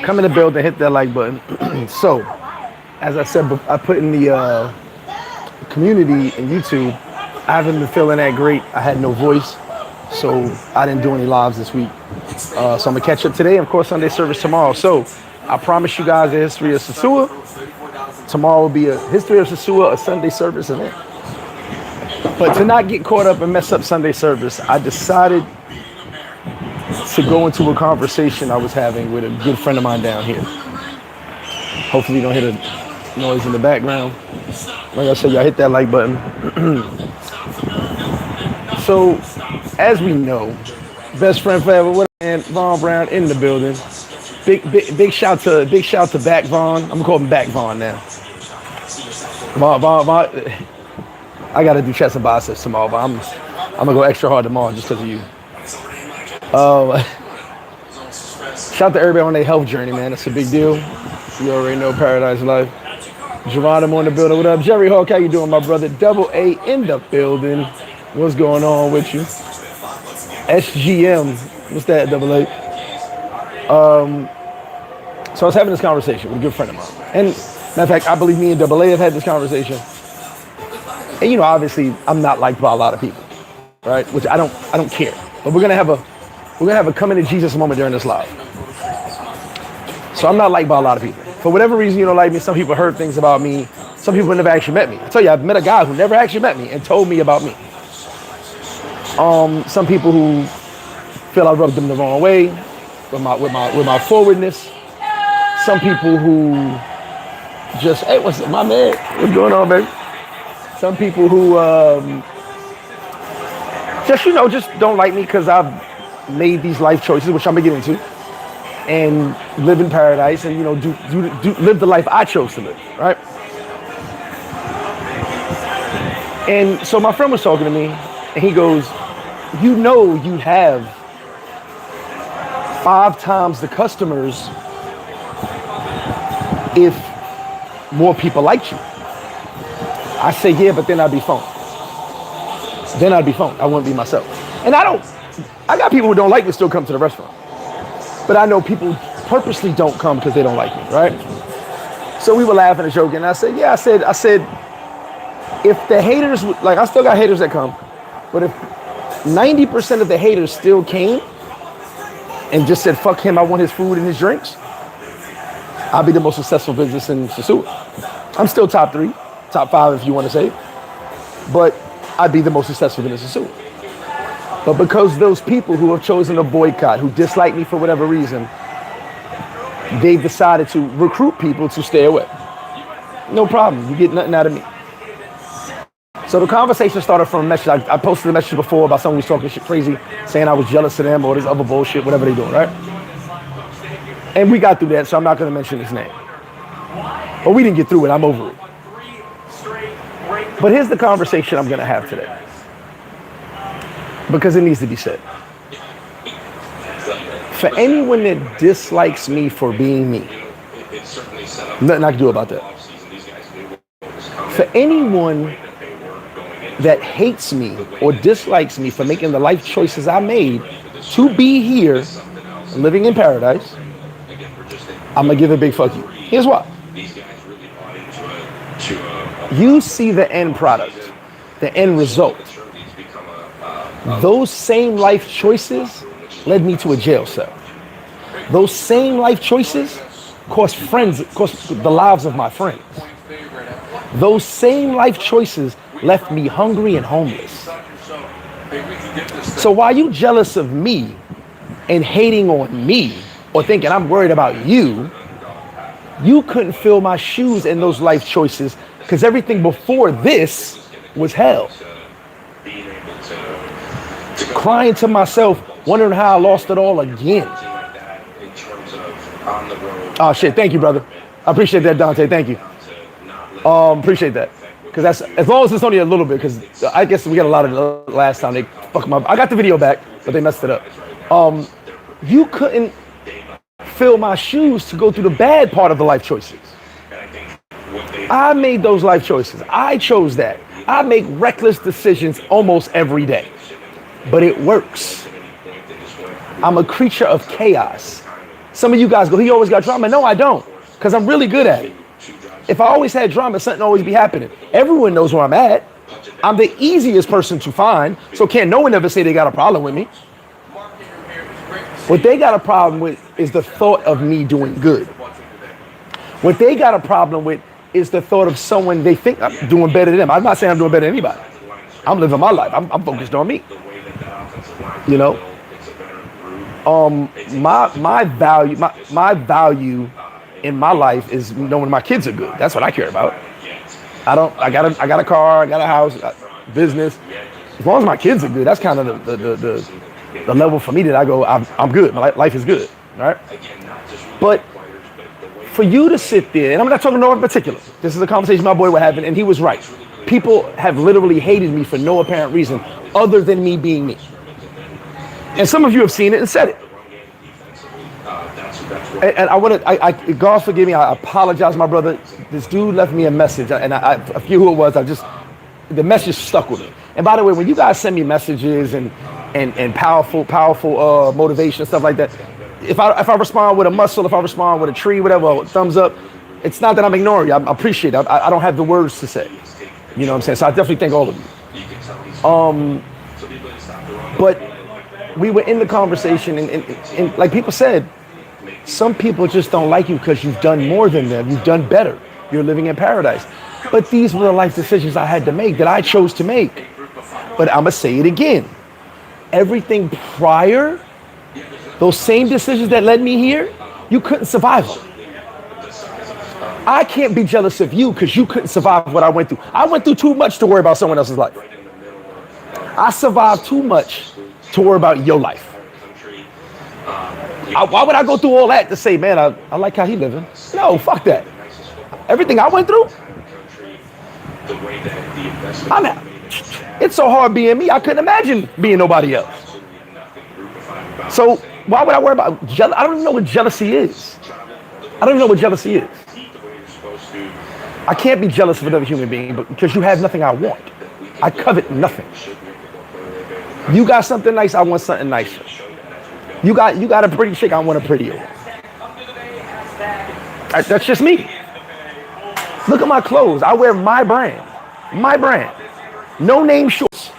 Come in the building, hit that like button. So, as I said, I put in the community in YouTube. I haven't been feeling that great. I had no voice, so I didn't do any lives this week. So I'm gonna catch up today, and of course Sunday service tomorrow. So I promise you guys the history of Sosua. Tomorrow will be a history of Sosua, a Sunday service event. But to not get caught up and mess up Sunday service, I decided to go into a conversation I was having with a good friend of mine down here. Hopefully you don't hear the noise in the background. Like I said, y'all hit that like button. So, as we know, best friend forever, what man, Vaughn Brown in the building. Big shout to Back Vaughn. I'm gonna call him Back Vaughn now. Vaughn, I gotta do chest and biceps tomorrow, but I'm gonna go extra hard tomorrow just because of you. Shout out to everybody on their health journey, man. It's a big deal. You already know Paradise Life. Geronimo in the building. What up, Jerry Hawk? How you doing, my brother? Double A in the building. What's going on with you? SGM. What's that, Double A? So I was having this conversation with a good friend of mine. And matter of fact, I believe me and Double A have had this conversation. And you know, obviously, I'm not liked by a lot of people, right? Which I don't care. But we're gonna have a coming to Jesus moment during this live. So I'm not liked by a lot of people. For whatever reason you don't like me, some people heard things about me. Some people never actually met me. I tell you, I've met a guy who never actually met me and told me about me. Some people who feel I rubbed them the wrong way with my forwardness. Some people who just, hey, what's up, my man? What's going on, baby? Some people who just don't like me because I've made these life choices, which I'm gonna get into, and live in paradise, and live the life I chose to live, right? And so my friend was talking to me, and he goes, you know, you have 5 times the customers if more people liked you. I say, yeah, but then I'd be phoned. I wouldn't be myself. And I got people who don't like me still come to the restaurant. But I know people purposely don't come because they don't like me, right? So we were laughing and joking. And I said, yeah, I said, if the haters, like I still got haters that come, but if 90% of the haters still came and just said, fuck him, I want his food and his drinks, I'll be the most successful business in Sosua. I'm still top 3, top 5 if you want to say, but I'd be the most successful business in Sosua. But because those people who have chosen to boycott, who dislike me for whatever reason, they've decided to recruit people to stay away. No problem, you get nothing out of me. So the conversation started from a message. I posted a message before about someone who was talking shit crazy, saying I was jealous of them or this other bullshit, whatever they're doing, right? And we got through that, so I'm not gonna mention his name. But we didn't get through it, I'm over it. But here's the conversation I'm gonna have today, because it needs to be said. For anyone that dislikes me for being me, nothing I can do about that. For anyone that hates me or dislikes me for making the life choices I made to be here, living in paradise, I'm gonna give a big fuck you. Here's why. You see the end product, the end result. Those same life choices led me to a jail cell. Those same life choices cost the lives of my friends. Those same life choices left me hungry and homeless. So while you jealous of me and hating on me or thinking I'm worried about you, you couldn't fill my shoes in those life choices because everything before this was hell. Crying to myself, wondering how I lost it all again. Oh shit, thank you, brother. I appreciate that, Dante, thank you. Appreciate that. Because that's, as long as it's only a little bit, because I guess we got a lot of the last time they fucked my, I got the video back, but they messed it up. You couldn't fill my shoes to go through the bad part of the life choices. I made those life choices. I chose that. I make reckless decisions almost every day, but it works. I'm a creature of chaos. Some of you guys go, he always got drama. No, I don't, because I'm really good at it. If I always had drama, something always be happening. Everyone knows where I'm at. I'm the easiest person to find, so can't no one ever say they got a problem with me. What they got a problem with is the thought of me doing good. What they got a problem with is the thought of someone they think I'm doing better than them. I'm not saying I'm doing better than anybody. I'm living my life. I'm focused on me. You know, my value in my life is knowing my kids are good. That's what I care about. I got a car, I got a house, business. As long as my kids are good, that's kind of the level for me that I go, I'm good. My life is good, right? But for you to sit there, and I'm not talking no in particular. This is a conversation my boy was having, and he was right. People have literally hated me for no apparent reason other than me being me. And some of you have seen it and said it. And God forgive me, I apologize, my brother. This dude left me a message, and I forget who it was. The message stuck with me. And by the way, when you guys send me messages and powerful motivation, stuff like that, if I respond with a muscle, if I respond with a tree, whatever, a thumbs up, it's not that I'm ignoring you. I appreciate it. I don't have the words to say. You know what I'm saying? So I definitely thank all of you. But we were in the conversation, and like people said, some people just don't like you because you've done more than them. You've done better. You're living in paradise. But these were the life decisions I had to make, that I chose to make. But I'm going to say it again. Everything prior, those same decisions that led me here, you couldn't survive them. I can't be jealous of you because you couldn't survive what I went through. I went through too much to worry about someone else's life. I survived too much to worry about your life. Why would I go through all that to say, man, I like how he living? No, fuck that. Everything I went through, it's so hard being me. I couldn't imagine being nobody else. So why would I worry about jealousy? I don't even know what jealousy is. I don't even know what jealousy is. I can't be jealous of another human being because you have nothing I want. I covet nothing. You got something nice, I want something nicer. You got a pretty chick, I want a prettier one. That's just me. Look at my clothes. I wear my brand. My brand. No name shorts.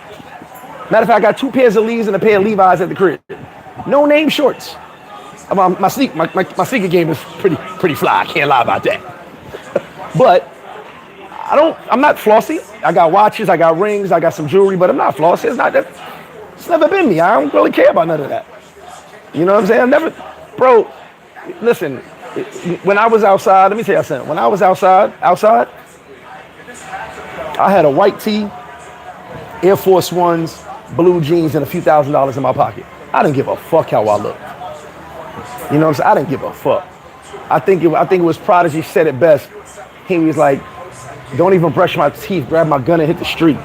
Matter of fact, I got 2 pairs of Lees and a pair of Levi's at the crib. No name shorts. My sneaker game is pretty fly. I can't lie about that. But I'm not flossy. I got watches, I got rings, I got some jewelry, but I'm not flossy. It's never been me. I don't really care about none of that. You know what I'm saying? Bro, listen, when I was outside, let me tell you something. When I was outside, I had a white tee, Air Force Ones, blue jeans, and a few $1,000s in my pocket. I didn't give a fuck how I looked. You know what I'm saying? I didn't give a fuck. I think it was Prodigy said it best. He was like, don't even brush my teeth, grab my gun and hit the street.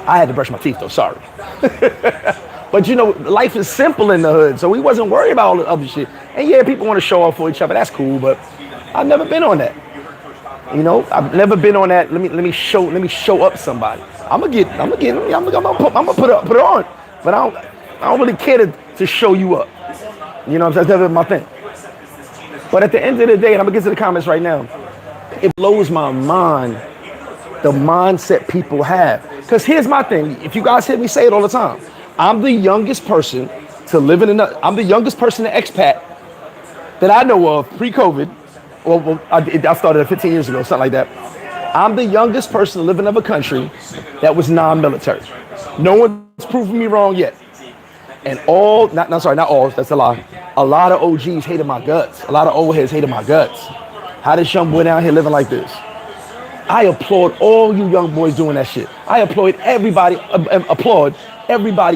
I had to brush my teeth though, sorry. But you know, life is simple in the hood, so we wasn't worried about all the other shit. And yeah, people want to show off for each other, that's cool, but I've never been on that. You know, I've never been on that. Let me show up somebody. I'm gonna put it on, but I don't really care to show you up. You know what I'm saying? That's never my thing. But at the end of the day, and I'm gonna get to the comments right now, it blows my mind the mindset people have. Because here's my thing. If you guys hear me say it all the time, I'm the youngest person to live I'm the youngest person in expat that I know of pre-COVID. Well, I started 15 years ago, something like that. I'm the youngest person living in a country that was non-military. No one's proven me wrong yet. And not all, that's a lie. A lot of OGs hated my guts. A lot of old heads hated my guts. How this young boy down here living like this? I applaud all you young boys doing that shit. I applaud everybody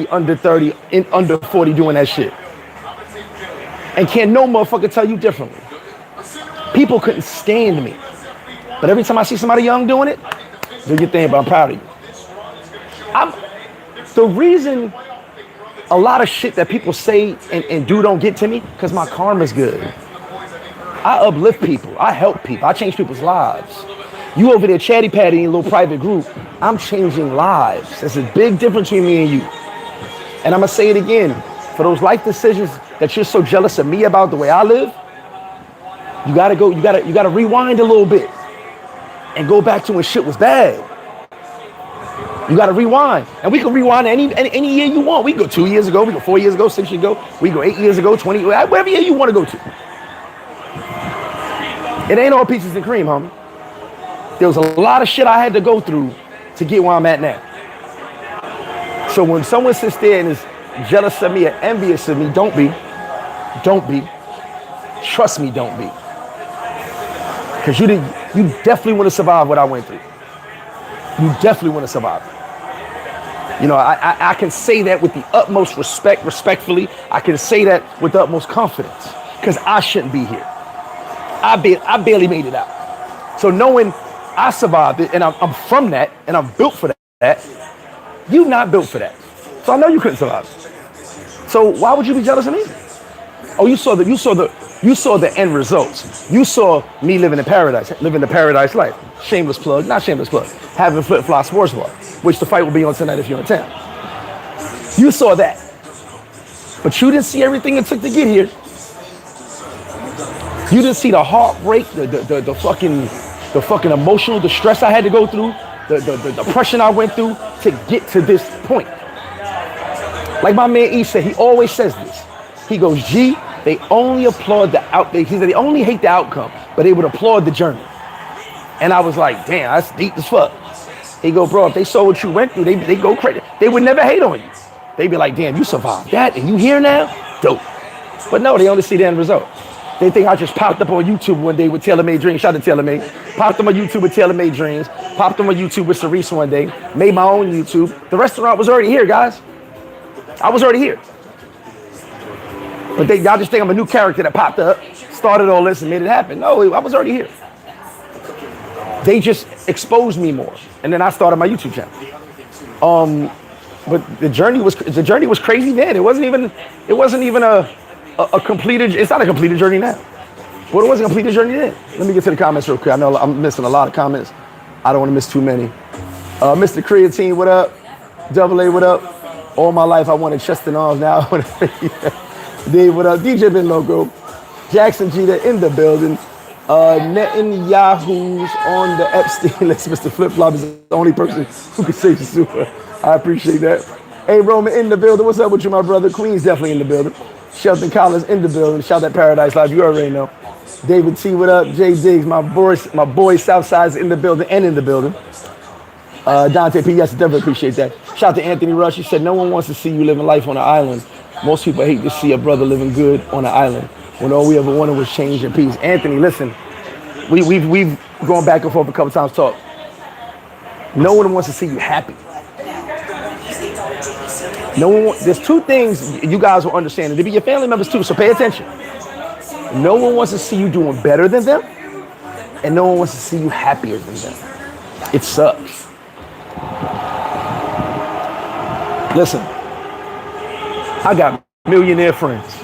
under 30 and under 40 doing that shit. And can't no motherfucker tell you differently. People couldn't stand me. But every time I see somebody young doing it, do your thing, but I'm proud of you. The reason a lot of shit that people say and do don't get to me, because my karma's good. I uplift people. I help people. I change people's lives. You over there chatty patty in a little private group. I'm changing lives. There's a big difference between me and you. And I'm going to say it again. For those life decisions that you're so jealous of me about the way I live, You gotta go, you gotta rewind a little bit and go back to when shit was bad. You gotta rewind. And we can rewind any year you want. We go 2 years ago, we go 4 years ago, 6 years ago, we go 8 years ago, 20, whatever year you wanna go to. It ain't all peaches and cream, homie. There was a lot of shit I had to go through to get where I'm at now. So when someone sits there and is jealous of me or envious of me, don't be. Don't be. Trust me, don't be. Because you definitely want to survive what I went through. You definitely want to survive. You know, I can say that with the utmost respectfully. I can say that with the utmost confidence. Because I shouldn't be here. I barely made it out. So knowing I survived it and I'm from that and I'm built for that, you're not built for that. So I know you couldn't survive it. So why would you be jealous of me? Oh, you saw the end results. You saw me living the paradise life. Shameless plug, not shameless plug. Having FlipFlop Sports Bar, which the fight will be on tonight if you're in town. You saw that. But you didn't see everything it took to get here. You didn't see the heartbreak, the fucking emotional distress I had to go through, the depression I went through to get to this point. Like my man E said, he always says this. He goes, G, they only applaud the outcome. He said they only hate the outcome, but they would applaud the journey. And I was like, damn, that's deep as fuck. He go, bro, if they saw what you went through, they go crazy. They would never hate on you. They'd be like, damn, you survived that and you here now? Dope. But no, they only see the end result. They think I just popped up on YouTube one day with Taylor Made Dreams. Shout out to Taylor Made. Popped up on YouTube with Taylor Made Dreams. Popped up on YouTube with Cerise one day. Made my own YouTube. The restaurant was already here, guys. I was already here. But y'all just think I'm a new character that popped up, started all this and made it happen. No, I was already here. They just exposed me more. And then I started my YouTube channel. But the journey was crazy then. It wasn't even a completed, it's not a completed journey now. But it wasn't a completed journey then. Let me get to the comments real quick. I know I'm missing a lot of comments. I don't want to miss too many. Mr. Creatine, what up? Double A, what up? All my life I wanted chest and arms, now I want to Dave, what up? DJ Ben Loco. Jackson G, in the building. Netanyahu's on the Epstein list. MrFlipFlop is the only person who can say Sosua. I appreciate that. Hey, Roman in the building. What's up with you, my brother? Queen's definitely in the building. Shelton Collins in the building. Shout out Paradise Life. You already know. David T, what up? Jay Diggs, my boy Southside's in the building and in the building. Dante P, yes, definitely appreciate that. Shout out to Anthony Rush. He said, no one wants to see you living life on an island. Most people hate to see a brother living good on an island when all we ever wanted was change and peace. Anthony, listen, we've gone back and forth a couple times, talk. No one wants to see you happy. There's two things you guys will understand, and to be your family members too, so pay attention. No one wants to see you doing better than them, and no one wants to see you happier than them. It sucks. Listen, I got millionaire friends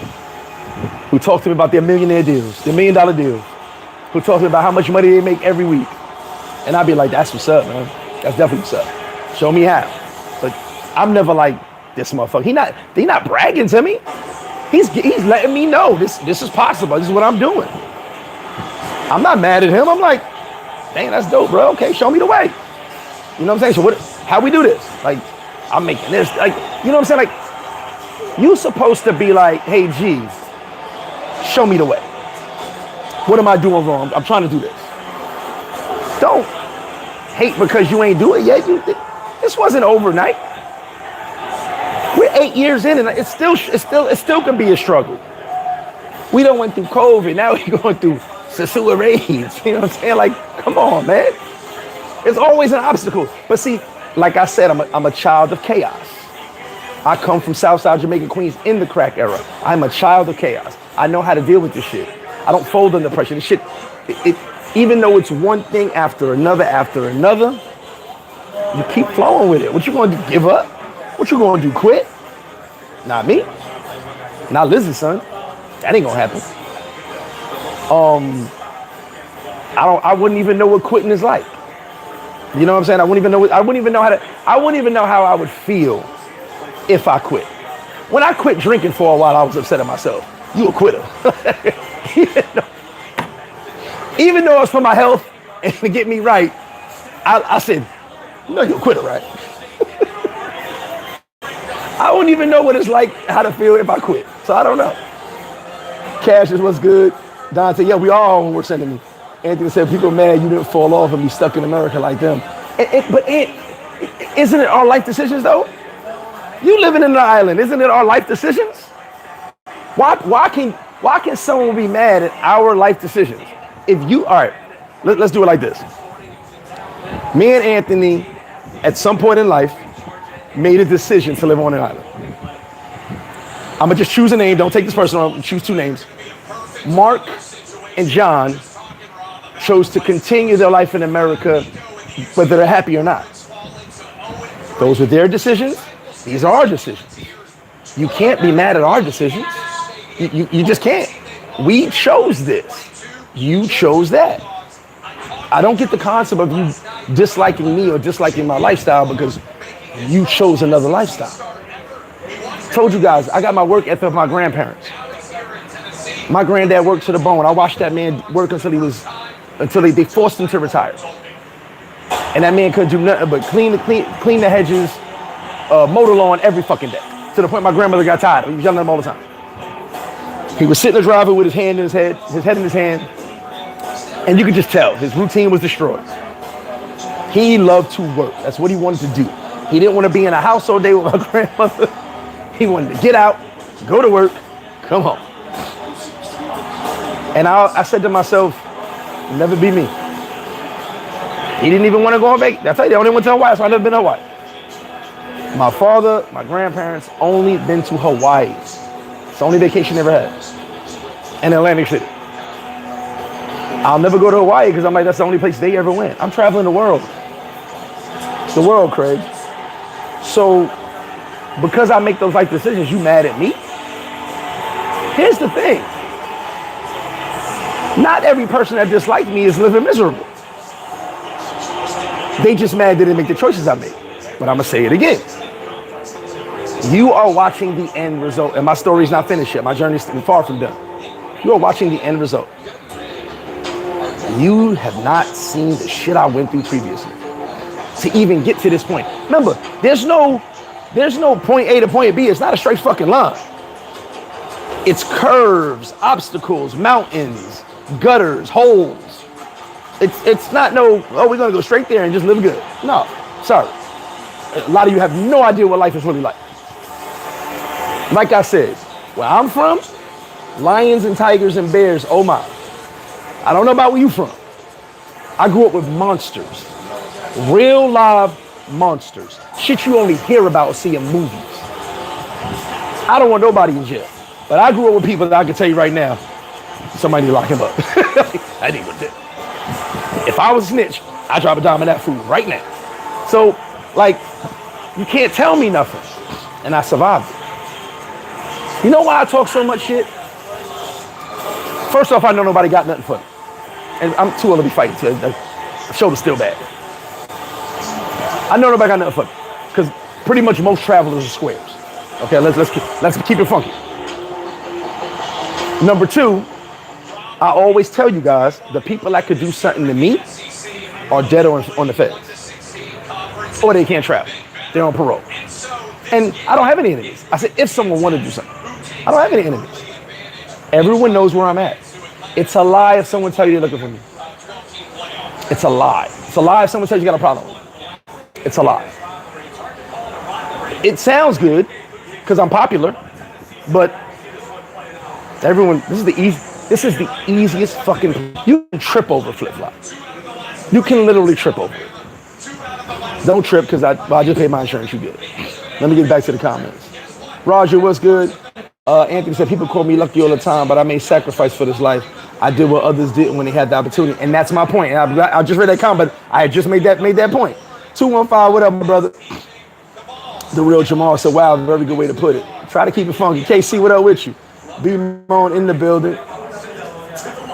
who talk to me about their millionaire deals, their $1 million deals, who talk to me about how much money they make every week. And I'd be like, that's what's up, man. That's definitely what's up. Show me how. But I'm never like, this motherfucker. He not bragging to me. He's letting me know this is possible. This is what I'm doing. I'm not mad at him. I'm like, dang, that's dope, bro. Okay, show me the way. You know what I'm saying? So how we do this? Like, I'm making this, like, you know what I'm saying? Like, you supposed to be like, hey, G, show me the way. What am I doing wrong? I'm trying to do this. Don't hate because you ain't do it yet. This wasn't overnight. We're 8 years in, and it still can be a struggle. We done went through COVID. Now we're going through Sosua raids. You know what I'm saying? Like, come on, man. It's always an obstacle. But see, like I said, I'm a child of chaos. I come from Southside Jamaica, Queens in the crack era. I'm a child of chaos. I know how to deal with this shit. I don't fold under pressure. This shit, even though it's one thing after another, you keep flowing with it. What you gonna do, give up? What you gonna do, quit? Not me. Not Lizzie, son. That ain't gonna happen. I wouldn't even know what quitting is like. You know what I'm saying? I wouldn't even know how I would feel if I quit. When I quit drinking for a while, I was upset at myself. You a quitter. You know? Even though it's for my health and to get me right, I said, you know you're a quitter, right? I don't even know what it's like, how to feel if I quit. So I don't know. Cash is what's good. Don said, yeah, we all on work sending me. Anthony said, people are mad you didn't fall off and be stuck in America like them. But isn't it our life decisions though? You living in the island, isn't it our life decisions? Why can someone be mad at our life decisions? If you, all right, let's do it like this. Me and Anthony, at some point in life, made a decision to live on an island. I'm gonna just choose a name, don't take this personal, choose two names. Mark and John chose to continue their life in America, whether they're happy or not. Those were their decisions, these are our decisions. You can't be mad at our decisions. You just can't. We chose this. You chose that. I don't get the concept of you disliking me or disliking my lifestyle because you chose another lifestyle. Told you guys, I got my work ethic of my grandparents. My granddad worked to the bone. I watched that man work until they forced him to retire. And that man couldn't do nothing but clean the hedges, mow the lawn every fucking day. To the point my grandmother got tired. He was yelling at him all the time. He would sit in the driveway with his head in his hand, and you could just tell his routine was destroyed. He loved to work. That's what he wanted to do. He didn't want to be in a house all day with my grandmother. He wanted to get out, go to work, come home. And I said to myself, never be me. He didn't even want to go on vacation. I tell you, they only went to Hawaii, so I never been to Hawaii. My father, my grandparents, only been to Hawaii. It's the only vacation they ever had. And Atlantic City. I'll never go to Hawaii because I'm like, that's the only place they ever went. I'm traveling the world. The world, Craig. So, because I make those life decisions, you mad at me? Here's the thing. Not every person that disliked me is living miserable. They just mad they didn't make the choices I made. But I'm gonna say it again. You are watching the end result, and my story's not finished yet. My journey's far from done. You are watching the end result. You have not seen the shit I went through previously to even get to this point. Remember, there's no point A to point B. It's not a straight fucking line. It's curves, obstacles, mountains, gutters, holes. It's not we're gonna go straight there and just live good. No, sorry. A lot of you have no idea what life is really like. Like I said, where I'm from, lions and tigers and bears, oh my. I don't know about where you from. I grew up with monsters. Real live monsters. Shit you only hear about or see in movies. I don't want nobody in jail. But I grew up with people that I can tell you right now, somebody need to lock him up. I need to do. If I was a snitch, I'd drop a dime in that food right now. So, like, you can't tell me nothing. And I survived it. You know why I talk so much shit? First off, I know nobody got nothing for me. And I'm too old to be fighting. So the shoulder's still bad. I know nobody got nothing for me. Because pretty much most travelers are squares. Okay, let's keep it funky. Number two, I always tell you guys, the people that could do something to me are dead on the feds. Or they can't travel. They're on parole. And I don't have any enemies. I said, if someone wanted to do something, I don't have any enemies. Everyone knows where I'm at. It's a lie if someone tells you they're looking for me. It's a lie. It's a lie if someone tells you got a problem with me. It's a lie. It sounds good because I'm popular, but everyone, this is the easiest fucking, you can trip over flip-flop. You can literally trip over it. Don't trip because I just paid my insurance, you good. Let me get back to the comments. Roger, what's good? Anthony said, people call me lucky all the time, but I made sacrifice for this life. I did what others didn't when they had the opportunity. And that's my point. And I just read that comment, but I had just made that point. 215, what up, my brother? The real Jamal said, wow, very good way to put it. Try to keep it funky. KC, what up with you? B-Moan in the building.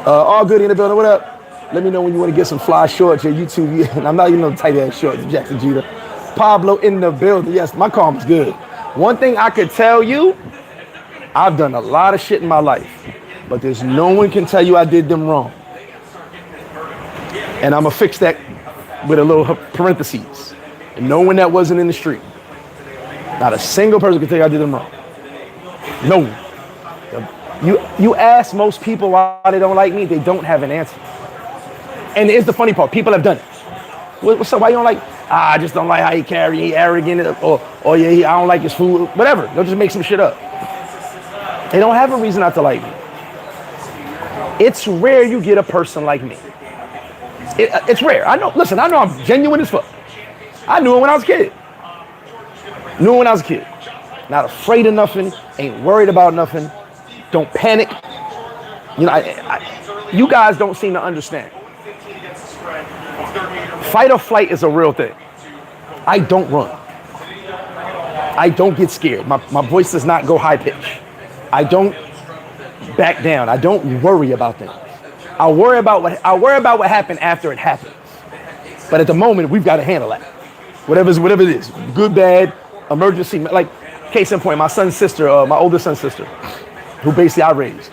All good in the building, what up? Let me know when you want to get some fly shorts, your YouTube. Yeah, and I'm not even no tight ass shorts, Jackson Jeter. Pablo in the building. Yes, my karma's good. One thing I could tell you, I've done a lot of shit in my life, but there's no one can tell you I did them wrong. And I'm going to fix that with a little parentheses. And no one that wasn't in the street. Not a single person can tell you I did them wrong. No one. You ask most people why they don't like me, they don't have an answer. And here's the funny part, people have done it. What's up, why you don't like? I just don't like how he carry, he arrogant, or yeah, I don't like his food, whatever. They'll just make some shit up. They don't have a reason not to like me. It's rare you get a person like me. It's rare. I know, listen, I know I'm genuine as fuck. I knew it when I was a kid. Not afraid of nothing, ain't worried about nothing, don't panic. You know, you guys don't seem to understand. Fight or flight is a real thing. I don't run. I don't get scared. My voice does not go high pitch. I don't back down. I don't worry about things. I worry about what happened after it happens. But at the moment, we've got to handle that. Whatever it is, good, bad, emergency. Like, case in point, my son's sister, my oldest son's sister, who basically I raised,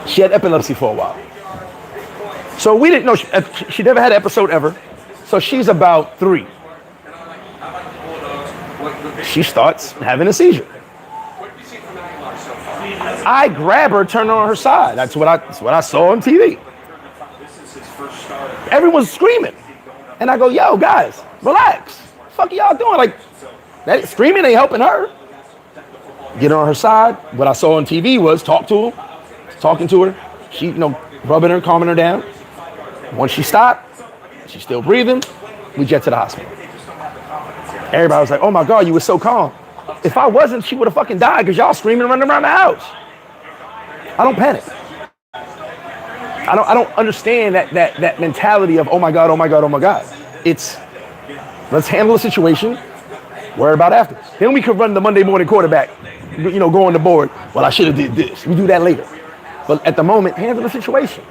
she had epilepsy for a while. So we didn't know, she never had an episode ever. So she's about 3. She starts having a seizure. I grab her, turn her on her side. That's what I saw on TV. Everyone's screaming. And I go, yo, guys, relax. What the fuck are y'all doing? Like, that screaming ain't helping her. Get her on her side. What I saw on TV was talking to her. She, rubbing her, calming her down. Once she stopped, she's still breathing, we jet to the hospital. Everybody was like, oh my God, you were so calm. If I wasn't, she would have fucking died because y'all screaming and running around the house. I don't panic. I don't understand that mentality of, oh my God, oh my God, oh my God. It's, let's handle the situation, worry about after. Then we could run the Monday morning quarterback, go on the board. Well, I should have did this. We do that later. But at the moment, handle the situation.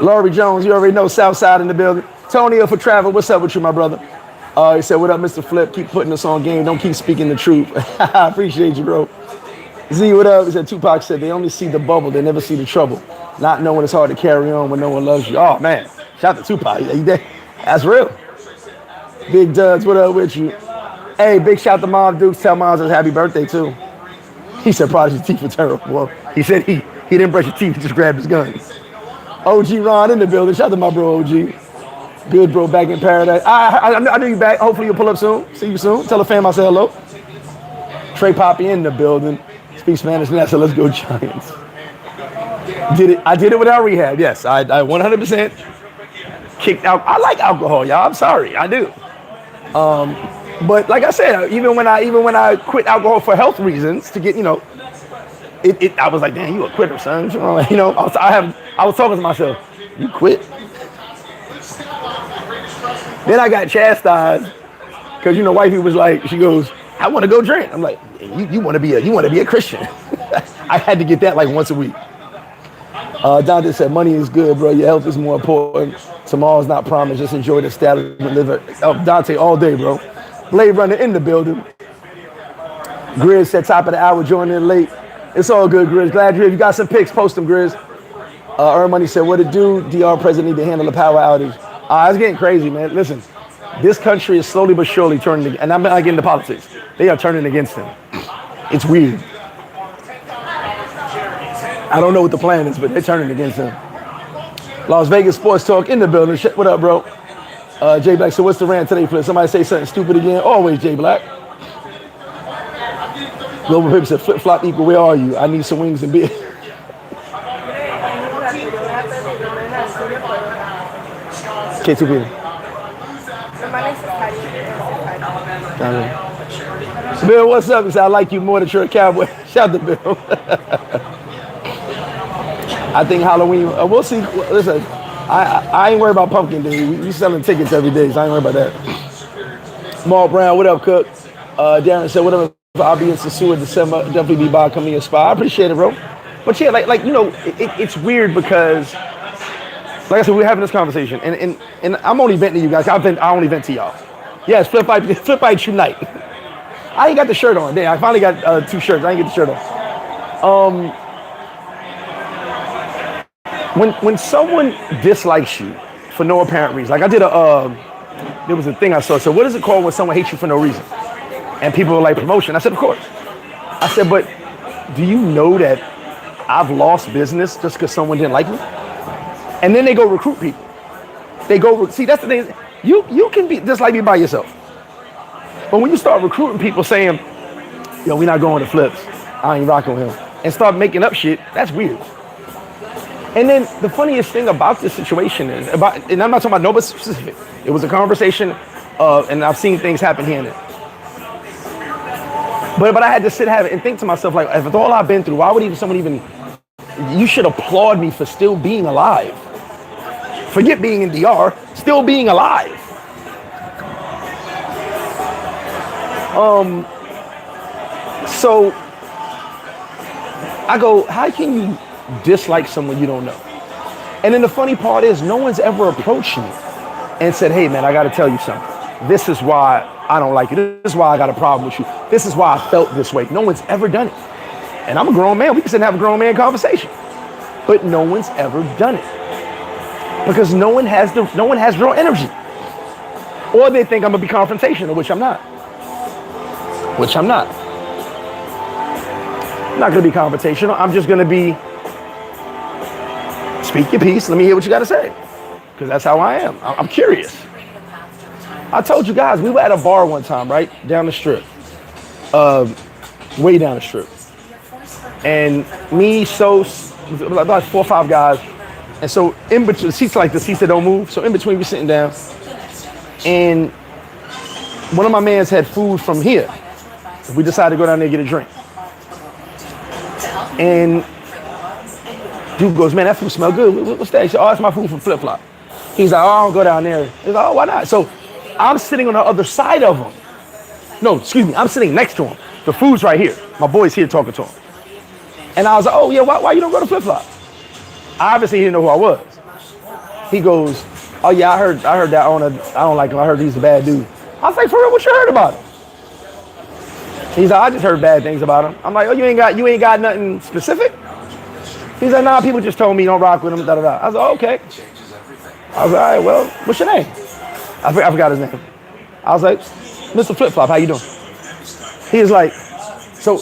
Laurie Jones, you already know, Southside in the building. Tony for Travel, what's up with you, my brother? He said, what up, Mr. Flip? Keep putting us on game. Don't keep speaking the truth. I appreciate you, bro. Z, what up? He said, Tupac said, they only see the bubble. They never see the trouble. Not knowing it's hard to carry on when no one loves you. Oh, man. Shout out to Tupac. That's real. Big Duds, what up with you? Hey, big shout to Mom Dukes. Tell Moms it's happy birthday, too. He said, Prodigy's teeth were terrible. Well, he said he didn't brush his teeth. He just grabbed his gun. OG Ron in the building. Shout out to my bro, OG. Good, bro, back in paradise. I know you back. Hopefully you'll pull up soon. See you soon. Tell the fam I say hello. Trey Poppy in the building. Speak Spanish now, so let's go Giants. I did it without rehab. Yes, I 100% kicked out. I like alcohol, y'all. I'm sorry, I do. But like I said, even when I quit alcohol for health reasons to get, I was like, damn, you a quitter, son. I was talking to myself, you quit. Then I got chastised because wifey was like, she goes, I want to go drink. I'm like, you want to be a Christian. I had to get that like once a week. Dante said, money is good, bro. Your health is more important. Tomorrow's not promised. Just enjoy the status and live it. Oh, Dante, all day, bro. Blade Runner in the building. Grizz said top of the hour, joining in late. It's all good, Grizz. Glad you're here. If you got some pics, post them, Grizz. Earn Money said, what it do? DR president need to handle the power outage. It's getting crazy, man. Listen, this country is slowly but surely turning, and I'm not getting into politics. They are turning against him. It's weird. I don't know what the plan is, but they're turning against him. Las Vegas Sports Talk in the building. What up, bro? Jay Black, so what's the rant today, Flip? Somebody say something stupid again? Always, Jay Black. Global Pip said, flip flop equal, where are you? I need some wings and beer. K2B. Bill, what's up? He said, I like you more than you're a cowboy. Shout out to Bill. I think Halloween, we'll see. Listen, I ain't worried about Pumpkin Day. We selling tickets every day, so I ain't worried about that. Maul Brown, what up, Cook? Darren said, whatever, I'll be in Sosua December. Definitely be by, come in your spot. I appreciate it, bro. But yeah, it's weird because, like I said, we're having this conversation, and I'm only venting to you guys. I only vent to y'all. Yes, Flip Bite Unite. I ain't got the shirt on. Damn, I finally got 2 shirts. I ain't get the shirt on. When someone dislikes you, for no apparent reason. Like I did there was a thing I saw. So what is it called when someone hates you for no reason? And people were like, promotion. I said, of course. I said, but do you know that I've lost business just because someone didn't like me? And then they go recruit people. They go, see, that's the thing. You can be just like me by yourself. But when you start recruiting people saying, yo, we're not going to Flips, I ain't rocking with him, and start making up shit, that's weird. And then the funniest thing about this situation is, and I'm not talking about nobody specific, it was a conversation, and I've seen things happen here and there. But I had to sit and think to myself, like, if it's all I've been through, why would you should applaud me for still being alive. Forget being in DR, still being alive. So I go, how can you dislike someone you don't know? And then the funny part is, no one's ever approached me and said, hey man, I gotta tell you something. This is why I don't like you. This is why I got a problem with you. This is why I felt this way. No one's ever done it. And I'm a grown man. We can sit and have a grown man conversation. But no one's ever done it. Because no one has real energy. Or they think I'm gonna be confrontational, which I'm not. I'm not gonna be confrontational. I'm just gonna be, speak your piece. Let me hear what you gotta say. Because that's how I am. I'm curious. I told you guys, we were at a bar one time, right? Down the strip. Way down the strip. And me, about 4 or 5 guys. And so in between, the seats like the seats that don't move. So in between, we're sitting down. And one of my mans had food from here. We decided to go down there and get a drink. And dude goes, man, that food smell good. What's that? He said, oh, that's my food from FlipFlop. He's like, oh, I don't go down there. He's like, oh, why not? So I'm sitting on the other side of him. No, excuse me, I'm sitting next to him. The food's right here. My boy's here talking to him. And I was like, oh yeah, why you don't go to FlipFlop? Obviously he didn't know who I was. He goes, oh yeah, I heard that owner, I don't like him. I heard he's a bad dude. I was like, for real, what you heard about him? He's like, I just heard bad things about him. I'm like, oh, you ain't got nothing specific? He's like, nah, people just told me don't rock with him, da-da-da. I was like, oh, okay. I was like, all right, well, what's your name? I forgot his name. I was like, MrFlipFlop, how you doing? He was like, so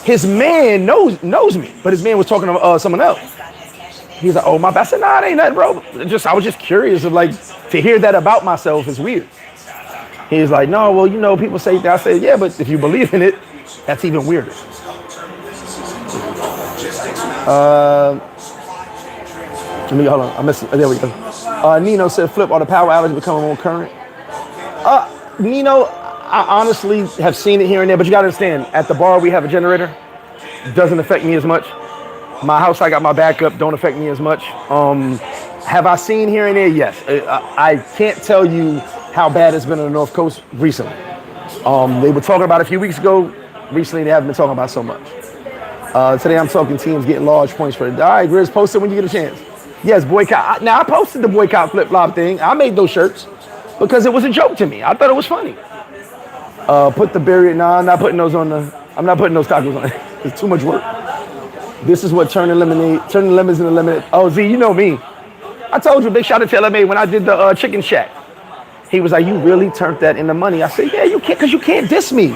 his man knows me, but his man was talking to someone else. He's like, oh, my bad. I said, nah, it ain't nothing, bro. I was just curious of like, to hear that about myself is weird. He's like, no, well, you know, people say that. I said, yeah, but if you believe in it, that's even weirder. Let me, hold on, I missed it. There we go. Nino said, Flip, are the power outages becoming more current? Nino, I honestly have seen it here and there, but you gotta understand, at the bar we have a generator. It doesn't affect me as much. My house, I got my backup, don't affect me as much. Have I seen here and there? Yes. I can't tell you how bad it's been on the North Coast recently. They were talking about it a few weeks ago. Recently, they haven't been talking about it so much. Today, I'm talking teams getting large points for it. All right, Grizz, post it when you get a chance. Yes, boycott. Now, I posted the boycott flip-flop thing. I made those shirts because it was a joke to me. I thought it was funny. Put the berry. No, I'm not putting those tacos on it. It's too much work. This is what turning lemons into lemonade. Oh, Z, you know me. I told you, big shout out to LMA when I did the chicken shack. He was like, you really turned that into money. I said, yeah, you can't, because you can't diss me.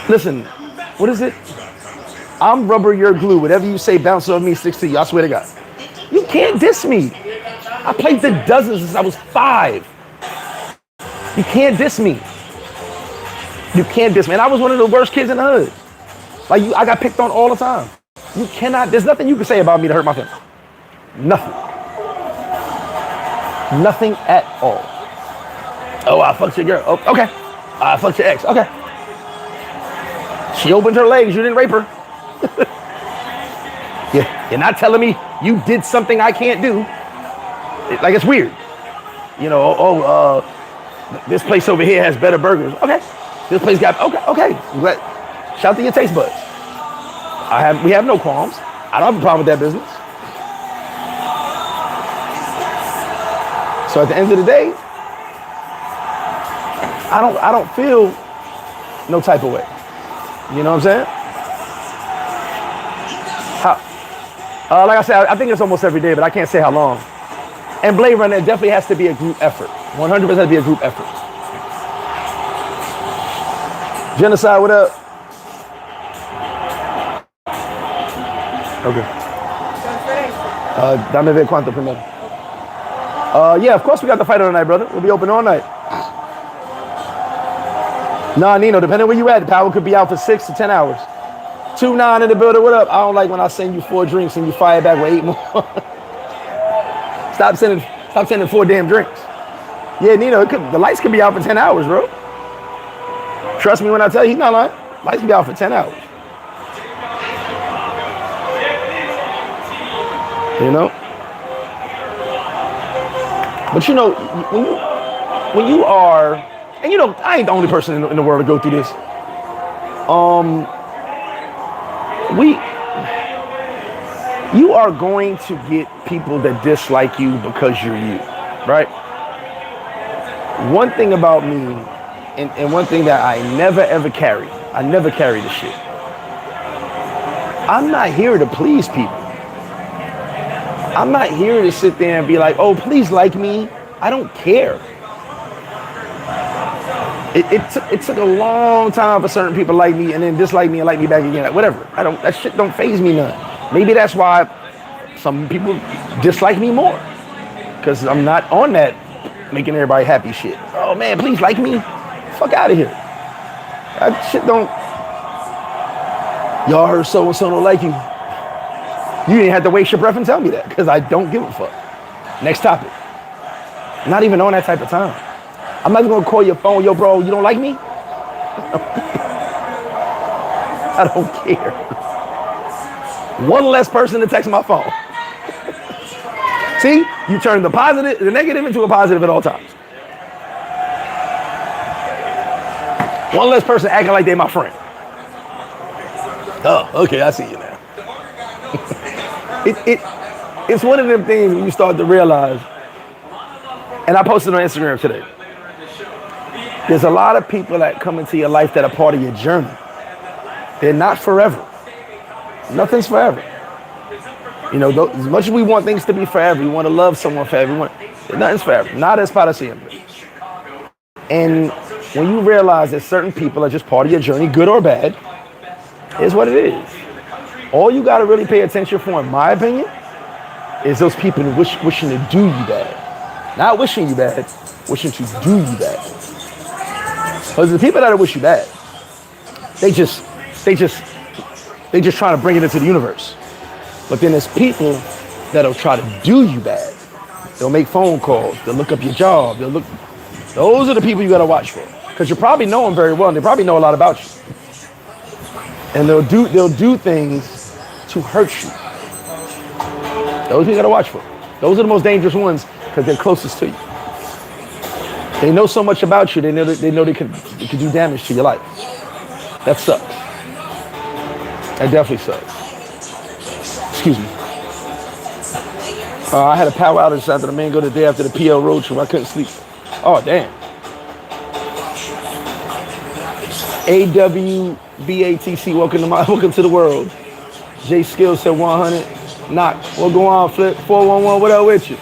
Listen, what is it? I'm rubber, you're glue. Whatever you say bounces off me, sticks to you. I swear to God. You can't diss me. I played the dozens since I was 5. You can't diss me. You can't diss me. And I was one of the worst kids in the hood. Like, I got picked on all the time. You cannot, there's nothing you can say about me to hurt my family. Nothing. Nothing at all. Oh, I fucked your girl. Oh, okay. I fucked your ex. Okay. She opened her legs. You didn't rape her. Yeah, you're not telling me you did something I can't do. Like, it's weird. You know, this place over here has better burgers. Okay. This place got, okay. Shout out to your taste buds. We have no qualms. I don't have a problem with that business. So at the end of the day, I don't feel no type of way. You know what I'm saying? Like I said, I think it's almost every day, but I can't say how long. And Blade Runner, it definitely has to be a group effort. 100% has to be a group effort. Genocide, what up? Okay. Dame ver cuánto primero. Yeah, of course we got the fight on tonight, brother. We'll be open all night. Nah, Nino, depending where you at, the power could be out for 6 to 10 hours. 2-9 in the building, what up? I don't like when I send you 4 drinks and you fire back with 8 more. Stop sending 4 damn drinks. Yeah, Nino, the lights could be out for 10 hours, bro. Trust me when I tell you, he's not lying. Lights could be out for 10 hours. You know? But you know, when you are, and you know, I ain't the only person in the world to go through this. You are going to get people that dislike you because you're you, right? One thing about me, and one thing that I never ever carry, I never carry the shit. I'm not here to please people. I'm not here to sit there and be like, oh, please like me. I don't care. It took a long time for certain people to like me and then dislike me and like me back again. Like, whatever. That shit don't faze me none. Maybe that's why some people dislike me more. Because I'm not on that making everybody happy shit. Oh man, please like me. Fuck out of here. That shit don't. Y'all heard so and so don't like you. You didn't have to waste your breath and tell me that because I don't give a fuck. Next topic. Not even on that type of time. I'm not even gonna call your phone, yo, bro, you don't like me? I don't care. One less person to text my phone. See, you turn the negative into a positive at all times. One less person acting like they my friend. Oh, okay, I see you now. It's one of them things when you start to realize, and I posted on Instagram today, there's a lot of people that come into your life that are part of your journey. They're not forever. Nothing's forever. You know, as much as we want things to be forever, we want to love someone forever, nothing's forever. Nada es para siempre. And when you realize that certain people are just part of your journey, good or bad, is what it is. All you got to really pay attention for, in my opinion, is those people wishing to do you bad. Not wishing you bad, wishing to do you bad. Because the people that wish you bad, they just trying to bring it into the universe. But then there's people that'll try to do you bad. They'll make phone calls. They'll look up your job. Those are the people you got to watch for. Because you probably know them very well, and they probably know a lot about you. And they'll do things to hurt you. Those you got to watch for. Those are the most dangerous ones because they're closest to you. They know so much about you. They know they can do damage to your life. That sucks. That definitely sucks. Excuse me. I had a power outage after the mango the day after the PL road trip. I couldn't sleep. Oh, damn. AWBATC, welcome to the world. J Skills said 100. Knock. What go on, Flip? 411, what up with you?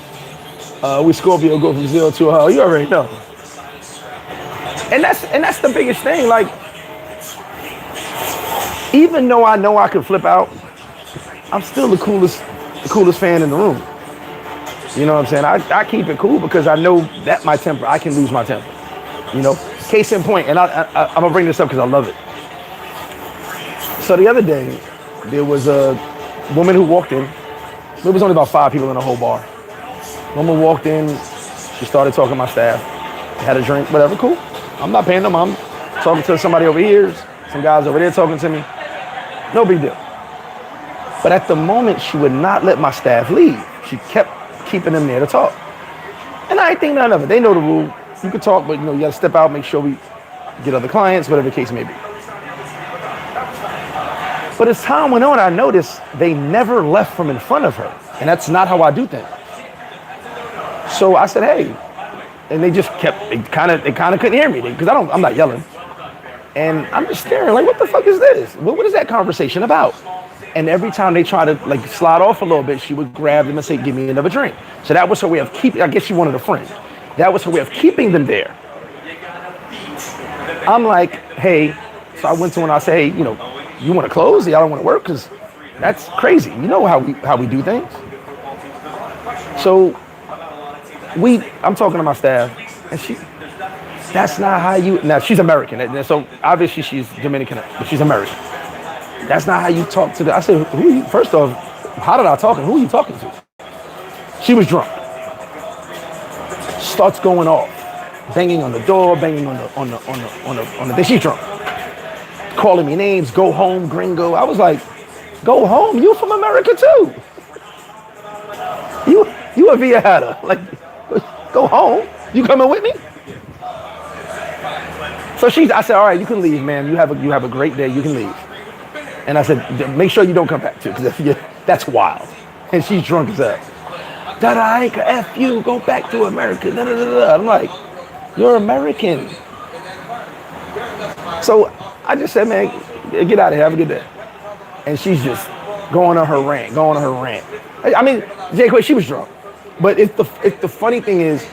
We Scorpio go from 0 to 100. You already know. And that's the biggest thing. Like, even though I know I can flip out, I'm still the coolest fan in the room. You know what I'm saying? I keep it cool because I know that my temper, I can lose my temper. You know, case in point, and I'm gonna bring this up because I love it. So the other day, there was a woman who walked in. There was only about 5 people in the whole bar. Woman walked in, she started talking to my staff, had a drink, whatever, cool. I'm not paying them, I'm talking to somebody over here, some guys over there talking to me. No big deal. But at the moment, she would not let my staff leave. She kept keeping them there to talk. And I ain't think none of it. They know the rule. You can talk, but you gotta step out, make sure we get other clients, whatever the case may be. But as time went on, I noticed they never left from in front of her. And that's not how I do things. So I said, hey. And they just kept, they kind of couldn't hear me because I'm not yelling. And I'm just staring like, what the fuck is this? What is that conversation about? And every time they try to like slide off a little bit, she would grab them and say, give me another drink. So that was her way of keeping, I guess she wanted a friend. That was her way of keeping them there. I'm like, hey, so I went to her and I said, hey, you know, you want to close? Y'all don't want to work? Because that's crazy. You know how we do things. So I'm talking to my staff, and that's not how you, now she's American. And so obviously she's Dominican, but she's American. That's not how you talk to I said, first off, how did I talk and who are you talking to? She was drunk. Starts going off, banging on the door, banging on the thing. She's drunk. Calling me names, go home, gringo. I was like, go home? You from America too. You a Viajada. Like, go home. You coming with me? So I said, all right, you can leave, man. You have a great day. You can leave. And I said, make sure you don't come back too, because that's wild. And she's drunk as hell. I can F you, go back to America. Da, da, da, da. I'm like, you're American. So I just said, man, get out of here, have a good day. And she's just going on her rant. I mean, Jay, she was drunk. But it's the funny thing is,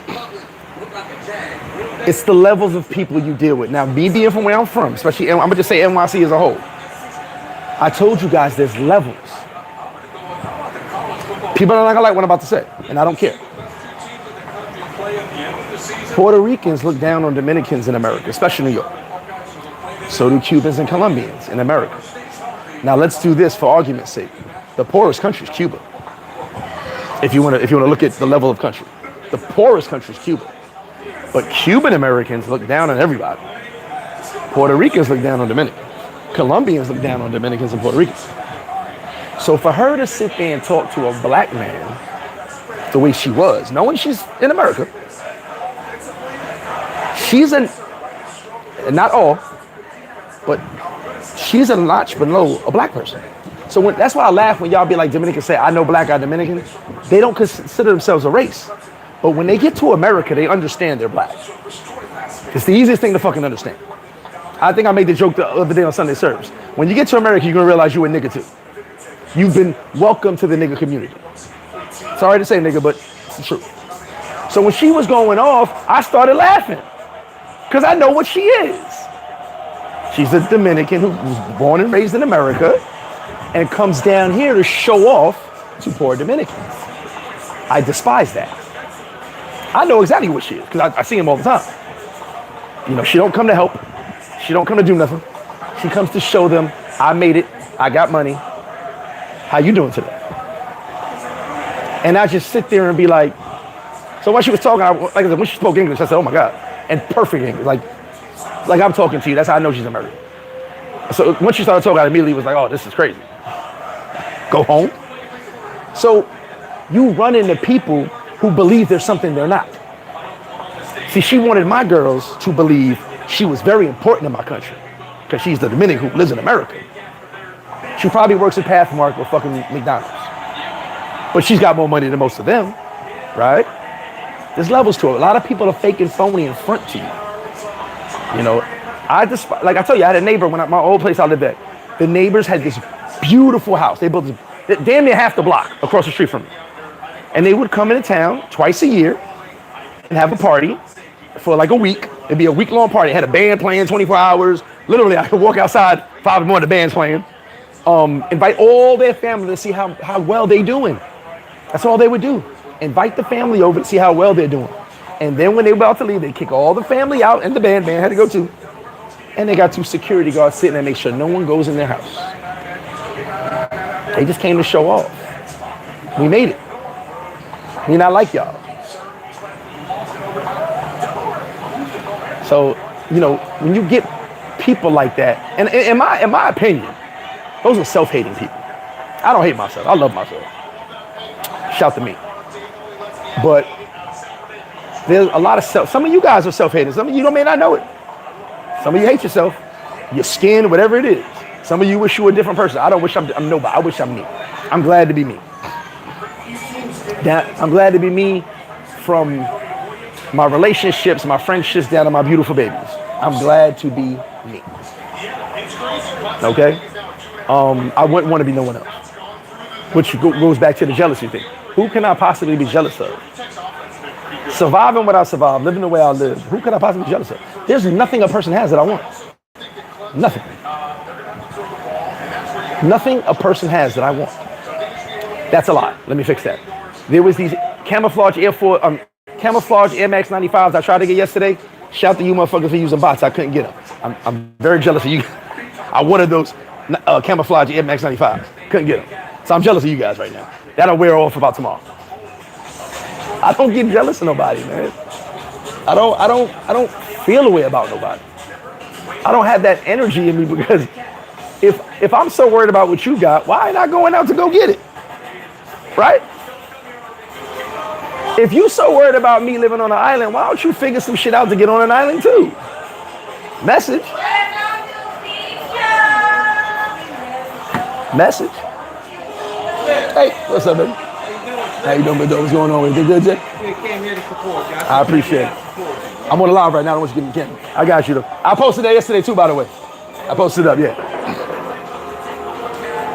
it's the levels of people you deal with. Now, me being from where I'm from, especially, I'm gonna just say NYC as a whole. I told you guys there's levels. People are not gonna like what I'm about to say, and I don't care. Puerto Ricans look down on Dominicans in America, especially New York. So do Cubans and Colombians in America. Now let's do this for argument's sake. The poorest country is Cuba. If you wanna look at the level of country, the poorest country is Cuba. But Cuban Americans look down on everybody. Puerto Ricans look down on Dominicans. Colombians look down on Dominicans and Puerto Ricans. So for her to sit there and talk to a black man the way she was, knowing she's in America, not all, but she's a notch below a black person. So that's why I laugh when y'all be like, Dominicans say, I know black, I Dominican. They don't consider themselves a race. But when they get to America, they understand they're black. It's the easiest thing to fucking understand. I think I made the joke the other day on Sunday service. When you get to America, you're gonna realize you a nigga too. You've been welcomed to the nigga community. Sorry to say nigga, but it's the truth. So when she was going off, I started laughing. Because I know what she is. She's a Dominican who was born and raised in America and comes down here to show off to poor Dominicans. I despise that. I know exactly what she is because I see him all the time. You know, she don't come to help. She don't come to do nothing. She comes to show them, I made it, I got money. How you doing today? And I just sit there and be like, so when she was talking, like I said, when she spoke English, I said, oh my God. And perfect English, like I'm talking to you. That's how I know she's American. So once she started talking, I immediately was like, oh, this is crazy. Go home. So you run into people who believe there's something they're not. See, she wanted my girls to believe she was very important in my country because she's the Dominican who lives in America. She probably works at Pathmark or fucking McDonald's. But she's got more money than most of them, right? There's levels to it. A lot of people are fake and phony in front to you. You know, like I tell you, I had a neighbor when my old place I lived at. The neighbors had this beautiful house. They built this, damn near half the block across the street from me. And they would come into town twice a year and have a party for like a week. It'd be a week-long party. It had a band playing 24 hours. Literally, I could walk outside 5 in the morning, the band's playing. Invite all their family to see how well they're doing. That's all they would do. Invite the family over to see how well they're doing. And then when they were about to leave, they kick all the family out and the band had to go too. And they got 2 security guards sitting there and make sure no one goes in their house. They just came to show off. We made it. We're not like y'all. So, you know, when you get people like that, and in my opinion, those are self-hating people. I don't hate myself. I love myself. Shout to me. But there's a lot of some of you guys are self-haters. Some of you may not know it. Some of you hate yourself, your skin, whatever it is. Some of you wish you were a different person. I don't wish I'm nobody. I wish I'm me. I'm glad to be me. I'm glad to be me from my relationships, my friendships, down to my beautiful babies. I'm glad to be me. Okay? I wouldn't want to be no one else. Which goes back to the jealousy thing. Who can I possibly be jealous of? Surviving what I survive, living the way I live. Who can I possibly be jealous of? There's nothing a person has that I want. Nothing. Nothing a person has that I want. That's a lie. Let me fix that. There was these camouflage Air Max 95s I tried to get yesterday. Shout to you motherfuckers for using bots. I couldn't get them. I'm very jealous of you. I wanted those camouflage Air Max 95s. Couldn't get them. So I'm jealous of you guys right now. That'll wear off about tomorrow. I don't get jealous of nobody, man. I don't feel a way about nobody. I don't have that energy in me because if I'm so worried about what you got, why ain't I going out to go get it? Right? If you so worried about me living on an island, why don't you figure some shit out to get on an island too? Message. Message. Hey, what's up, baby? How you doing, big dog? What's going on with you? Good, Jay? We came here to support you. I appreciate it. I'm on the live right now. I don't want you to give me the camera. I got you, though. I posted that yesterday, too, by the way. I posted it up, yeah.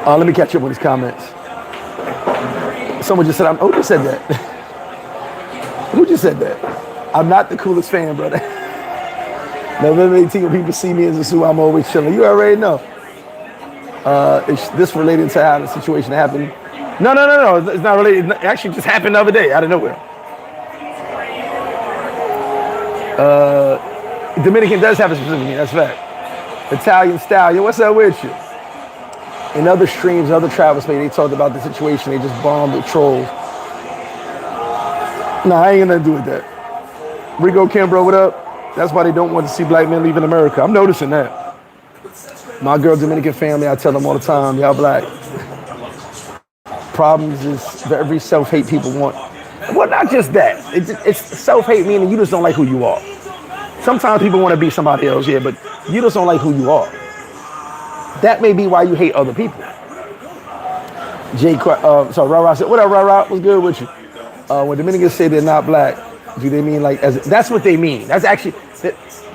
Let me catch up with these comments. Someone just said, who just said that? Who just said that? I'm not the coolest fan, brother. November 18th, when people see me as a Sosua, I'm always chilling. You already know. Is this related to how the situation happened? No. It's not related. It actually just happened the other day, out of nowhere. Dominican does have a specific name, that's fact. Italian style. Yo, what's up with you? In other streams, other travel space, they talked about the situation. They just bombed with trolls. Nah, I ain't gonna do with that. Rigo Kimbrough, what up? That's why they don't want to see black men leaving America. I'm noticing that. My girl Dominican family, I tell them all the time, y'all black. Problems is every self-hate people want. Well, not just that. It's self-hate meaning you just don't like who you are. Sometimes people want to be somebody else, yeah, but you just don't like who you are. That may be why you hate other people. So Rara said, what up, Rara? What's good with you? When Dominicans say they're not black, do they mean like, that's what they mean. That's actually,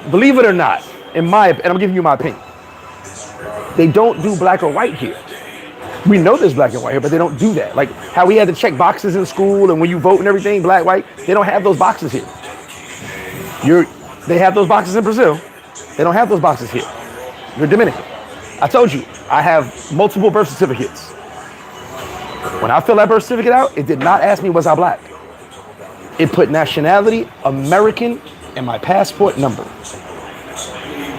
believe it or not, and I'm giving you my opinion. They don't do black or white here. We know there's black and white here, but they don't do that. Like how we had to check boxes in school and when you vote and everything, black, white, they don't have those boxes here. They have those boxes in Brazil. They don't have those boxes here. You're Dominican. I told you, I have multiple birth certificates. When I filled that birth certificate out, it did not ask me was I black. It put nationality, American, and my passport number.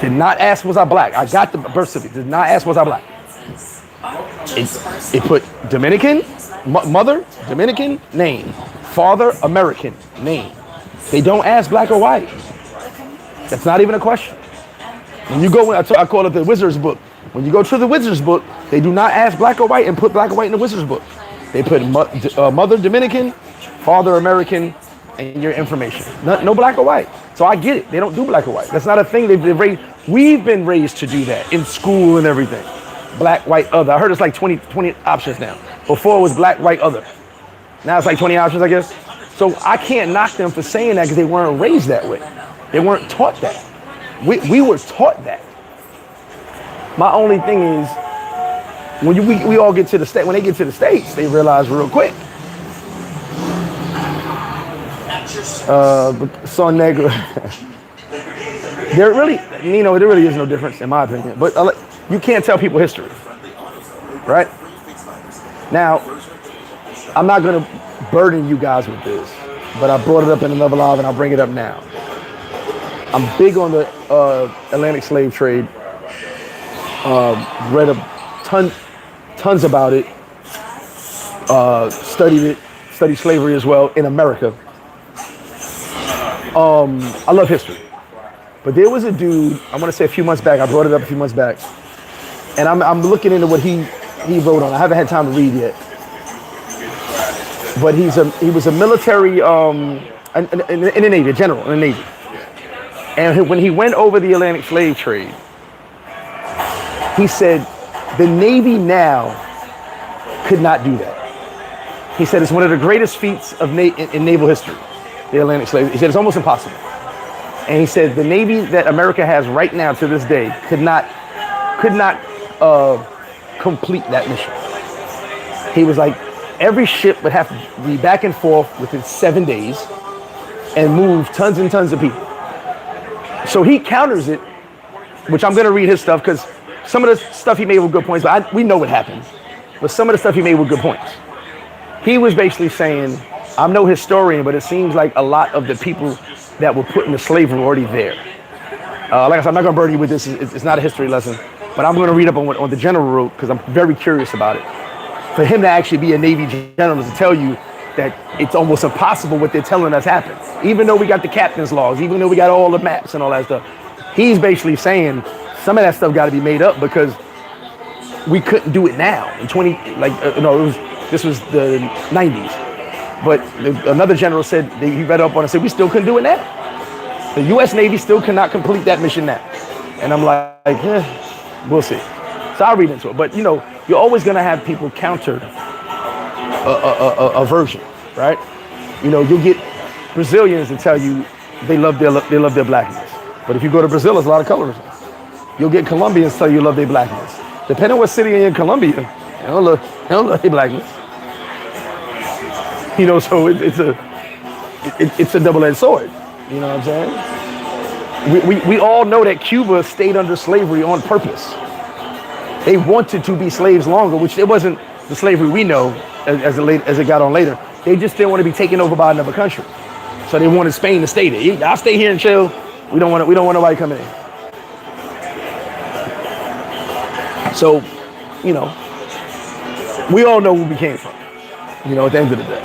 Did not ask was I black. I got the birth certificate. Did not ask was I black. It put Dominican, mother, Dominican, name. Father, American, name. They don't ask black or white. That's not even a question. When you go, I call it the Wizard's book. When you go to the Wizard's book, they do not ask black or white and put black or white in the Wizard's book. They put mother Dominican, father American, and your information. No black or white. So I get it. They don't do black or white. That's not a thing. We've been raised to do that in school and everything. Black, white, other. I heard it's like 20 options now. Before it was black, white, other. Now it's like 20 options, I guess. So I can't knock them for saying that because they weren't raised that way. They weren't taught that. We were taught that. My only thing is, when we all get to the state, when they get to the States, they realize real quick. Son Negro. There really is no difference in my opinion. But you can't tell people history, right? Now, I'm not gonna burden you guys with this, but I brought it up in another live and I'll bring it up now. I'm big on the Atlantic slave trade. Read tons about it. Studied slavery as well in America. I love history. But there was a dude, I want to say a few months back, I brought it up a few months back, and I'm looking into what he wrote on. I haven't had time to read yet. But he was a military, in the Navy, a general in the Navy. And when he went over the Atlantic slave trade, he said the Navy now could not do that. He said it's one of the greatest feats of in naval history, the Atlantic slave. He said it's almost impossible. And he said the Navy that America has right now to this day could not complete that mission. He was like, every ship would have to be back and forth within 7 days and move tons and tons of people. So he counters it, which I'm going to read his stuff because some of the stuff he made with good points, but we know what happened. But some of the stuff he made with good points. He was basically saying, I'm no historian, but it seems like a lot of the people that were put into slavery were already there. Like I said, I'm not going to burden you with this. It's not a history lesson, but I'm going to read up on the general wrote because I'm very curious about it. For him to actually be a Navy general to tell you that it's almost impossible what they're telling us happened. Even though we got the captain's logs, even though we got all the maps and all that stuff, he's basically saying some of that stuff got to be made up because we couldn't do it now. In this was the 90s. But another general said, he read up on it and said, we still couldn't do it now. The U.S. Navy still cannot complete that mission now. And I'm like, we'll see. So I'll read into it. But, you're always going to have people counter a version, right? You'll get Brazilians to tell you they love their blackness. But if you go to Brazil, there's a lot of colorism. You'll get Colombians tell you love their blackness. Depending on what city you're in Colombia, they don't love their blackness. So it's a double-edged sword. You know what I'm saying? We all know that Cuba stayed under slavery on purpose. They wanted to be slaves longer, which it wasn't the slavery we know as it got on later. They just didn't want to be taken over by another country. So they wanted Spain to stay there. I'll stay here and chill. We don't want nobody coming in. So, we all know where we came from, at the end of the day.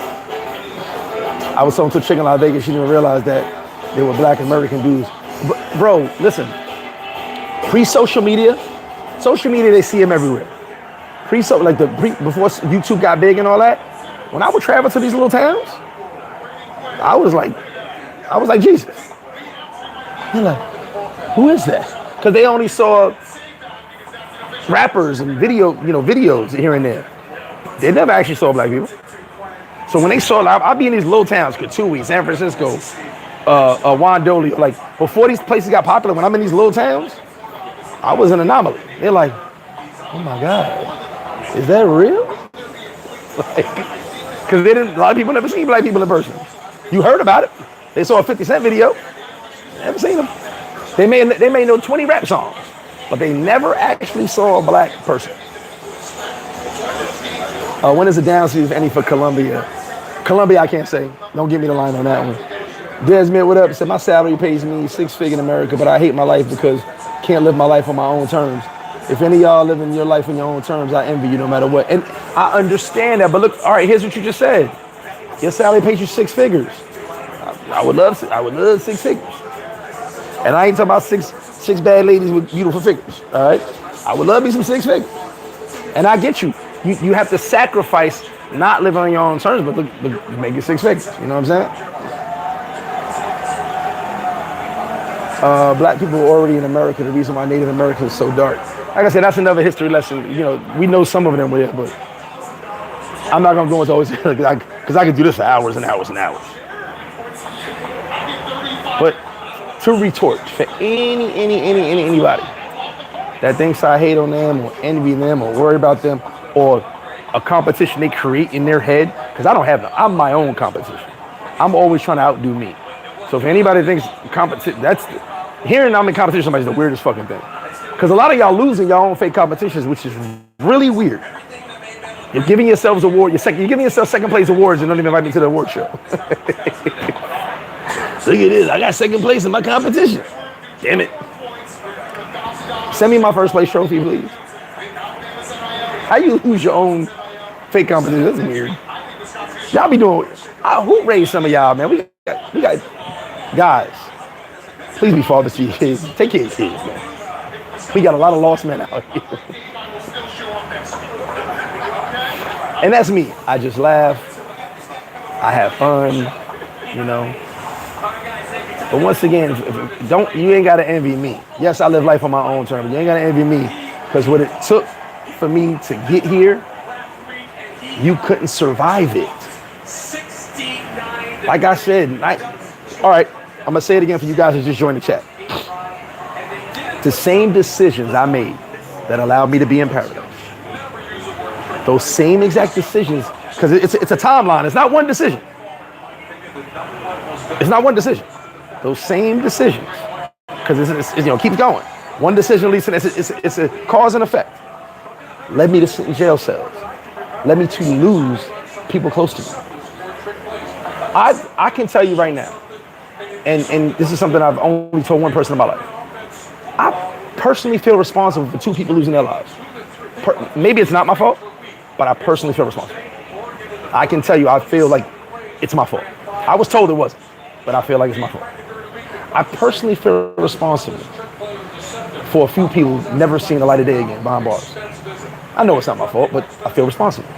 I was talking to a chick in Las Vegas, she didn't realize that they were black American dudes. Bro, listen, pre-social media, they see them everywhere. Before YouTube got big and all that, when I would travel to these little towns, I was like Jesus. They're like, who is that? Because they only saw rappers and videos here and there. They never actually saw black people. So when they saw, I'll be in these little towns, Katui, San Francisco, Wandoli, like before these places got popular, when I'm in these little towns, I was an anomaly. They're like, oh my God, is that real? Because a lot of people never seen black people in person. You heard about it. They saw a 50 Cent video, never seen them. They may know 20 rap songs, but they never actually saw a black person. When is the downside, if any, for Colombia? Colombia, I can't say. Don't give me the line on that one. Desmond, what up? Said, my salary pays me $6 in America, but I hate my life because I can't live my life on my own terms. If any of y'all living your life on your own terms, I envy you no matter what. And I understand that, but look, all right, here's what you just said. Your salary pays you $6 figures. I would love $6 figures. And I ain't talking about six bad ladies with beautiful figures, all right? I would love me some $6 figures. And I get you. You have to sacrifice not living on your own terms, but look, make it $6 figures. You know what I'm saying? Black people are already in America. The reason why Native America is so dark. Like I said, that's another history lesson. We know some of them were there, but I'm not gonna go into always because I could do this for hours and hours and hours. But to retort for anybody that thinks I hate on them or envy them or worry about them or a competition they create in their head, because I don't have them. I'm my own competition. I'm always trying to outdo me. So if anybody thinks competition, hearing I'm in competition with somebody is the weirdest fucking thing. Because a lot of y'all losing your own fake competitions, which is really weird. You're giving yourselves you're giving yourself second place awards and don't even invite me to the award show. Look at this, I got second place in my competition. Damn it. Send me my first place trophy, please. How you lose your own fake competition? That's weird. Y'all be doing, who raised some of y'all, man? We got guys. Please be fathers to your kids. Take care of your kids, man. We got a lot of lost men out here. And that's me. I just laugh. I have fun, But once again, you ain't gotta envy me. Yes, I live life on my own terms, but you ain't gotta envy me, because what it took for me to get here, you couldn't survive it. Like I said, all right, I'm gonna say it again for you guys who just joined the chat. The same decisions I made that allowed me to be in paradise Those same exact decisions, because it's a timeline. It's not one decision. It's not one decision. Those same decisions, because it's keeps going. One decision leads to it's a cause and effect. Led me to sit in jail cells. Led me to lose people close to me. I can tell you right now, and this is something I've only told one person in my life. I personally feel responsible for 2 people losing their lives. Maybe it's not my fault, but I personally feel responsible. I can tell you, I feel like it's my fault. I was told it wasn't, but I feel like it's my fault. I personally feel responsible for a few people never seeing the light of day again behind bars. I know it's not my fault, but I feel responsible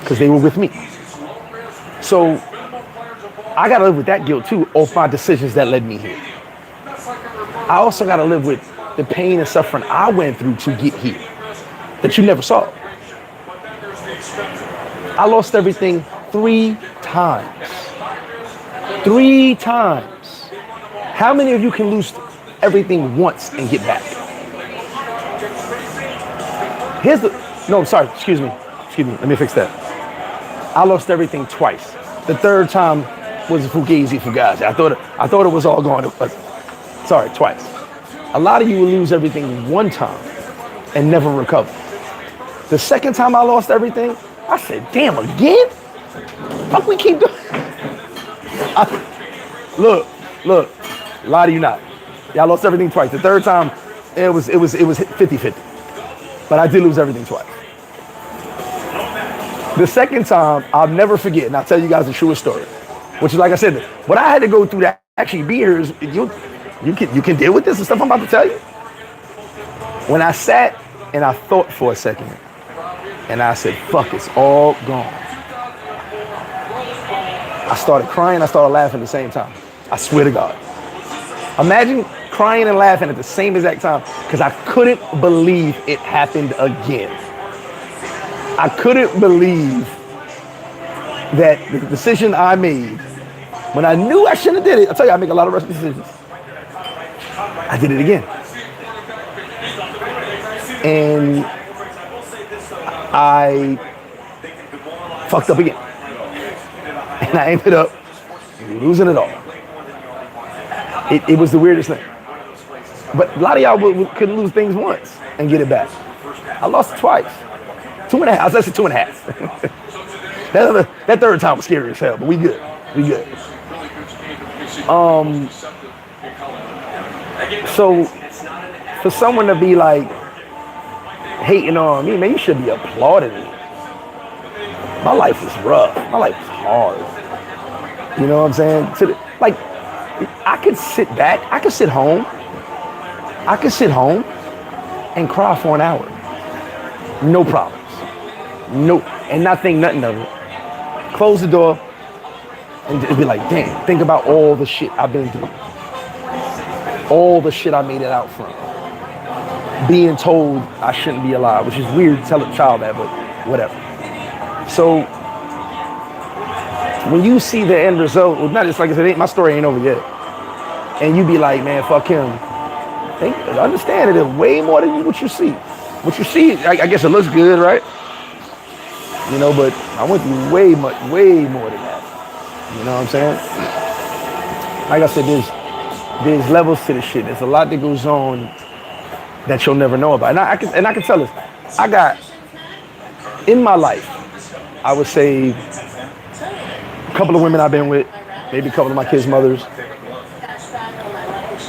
because they were with me. So I gotta live with that guilt too, of my decisions that led me here. I also gotta live with the pain and suffering I went through to get here that you never saw. I lost everything 3 times. 3 times. How many of you can lose everything once and get back? Excuse me, let me fix that. I lost everything twice. The 3rd time was fugazi fugazi. I thought it was all gone, but sorry, twice. A lot of you will lose everything 1 time and never recover. The 2nd time I lost everything, I said, damn, again? Fuck, we keep doing. Look, a lot of you not. Y'all lost everything twice. The 3rd time, it was 50-50. But I did lose everything twice. The 2nd time, I'll never forget, and I'll tell you guys the truest story, which is, like I said, what I had to go through to actually be here is, you can deal with this and stuff I'm about to tell you. When I sat and I thought for a second, and I said, fuck, it's all gone. I started crying, I started laughing at the same time. I swear to God. Imagine crying and laughing at the same exact time, because I couldn't believe it happened again. I couldn't believe that the decision I made, when I knew I shouldn't have did it, I tell you, I make a lot of risky decisions. I did it again. And I fucked up again. And I ended up losing it all. It was the weirdest thing. But a lot of y'all couldn't lose things once and get it back. I lost it twice. 2.5. I was actually 2.5. that 3rd time was scary as hell, but we good. So for someone to be like hating on me, man, you should be applauding me. My life was rough. My life was hard. You know what I'm saying? I could sit back. I could sit home and cry for an hour. No problems. No, and not think nothing of it. Close the door and be like, damn, think about all the shit I've been through. All the shit I made it out from. Being told I shouldn't be alive, which is weird to tell a child that, but whatever. So when you see the end result, well, not just like I said, my story ain't over yet. And you be like, man, fuck him. Understand it, there's way more than what you see. What you see, I guess it looks good, right? You know, but I went through way more than that. You know what I'm saying? Like I said, there's levels to this shit. There's a lot that goes on that you'll never know about. And I can tell this. I got, in my life, I would say a couple of women I've been with, maybe a couple of my kids' mothers,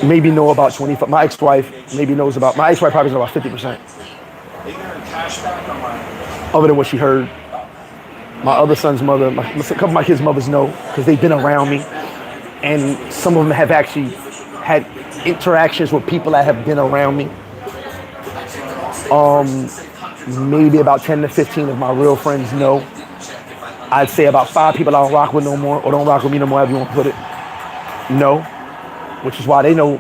maybe know about 25. My ex-wife maybe knows about, my ex-wife probably knows about 50%. Other than what she heard. My other son's mother, a couple of my kids' mothers know because they've been around me. And some of them have actually had interactions with people that have been around me. Maybe about 10 to 15 of my real friends know. I'd say about 5 people I don't rock with no more, or don't rock with me no more, however you want to put it. No, which is why they know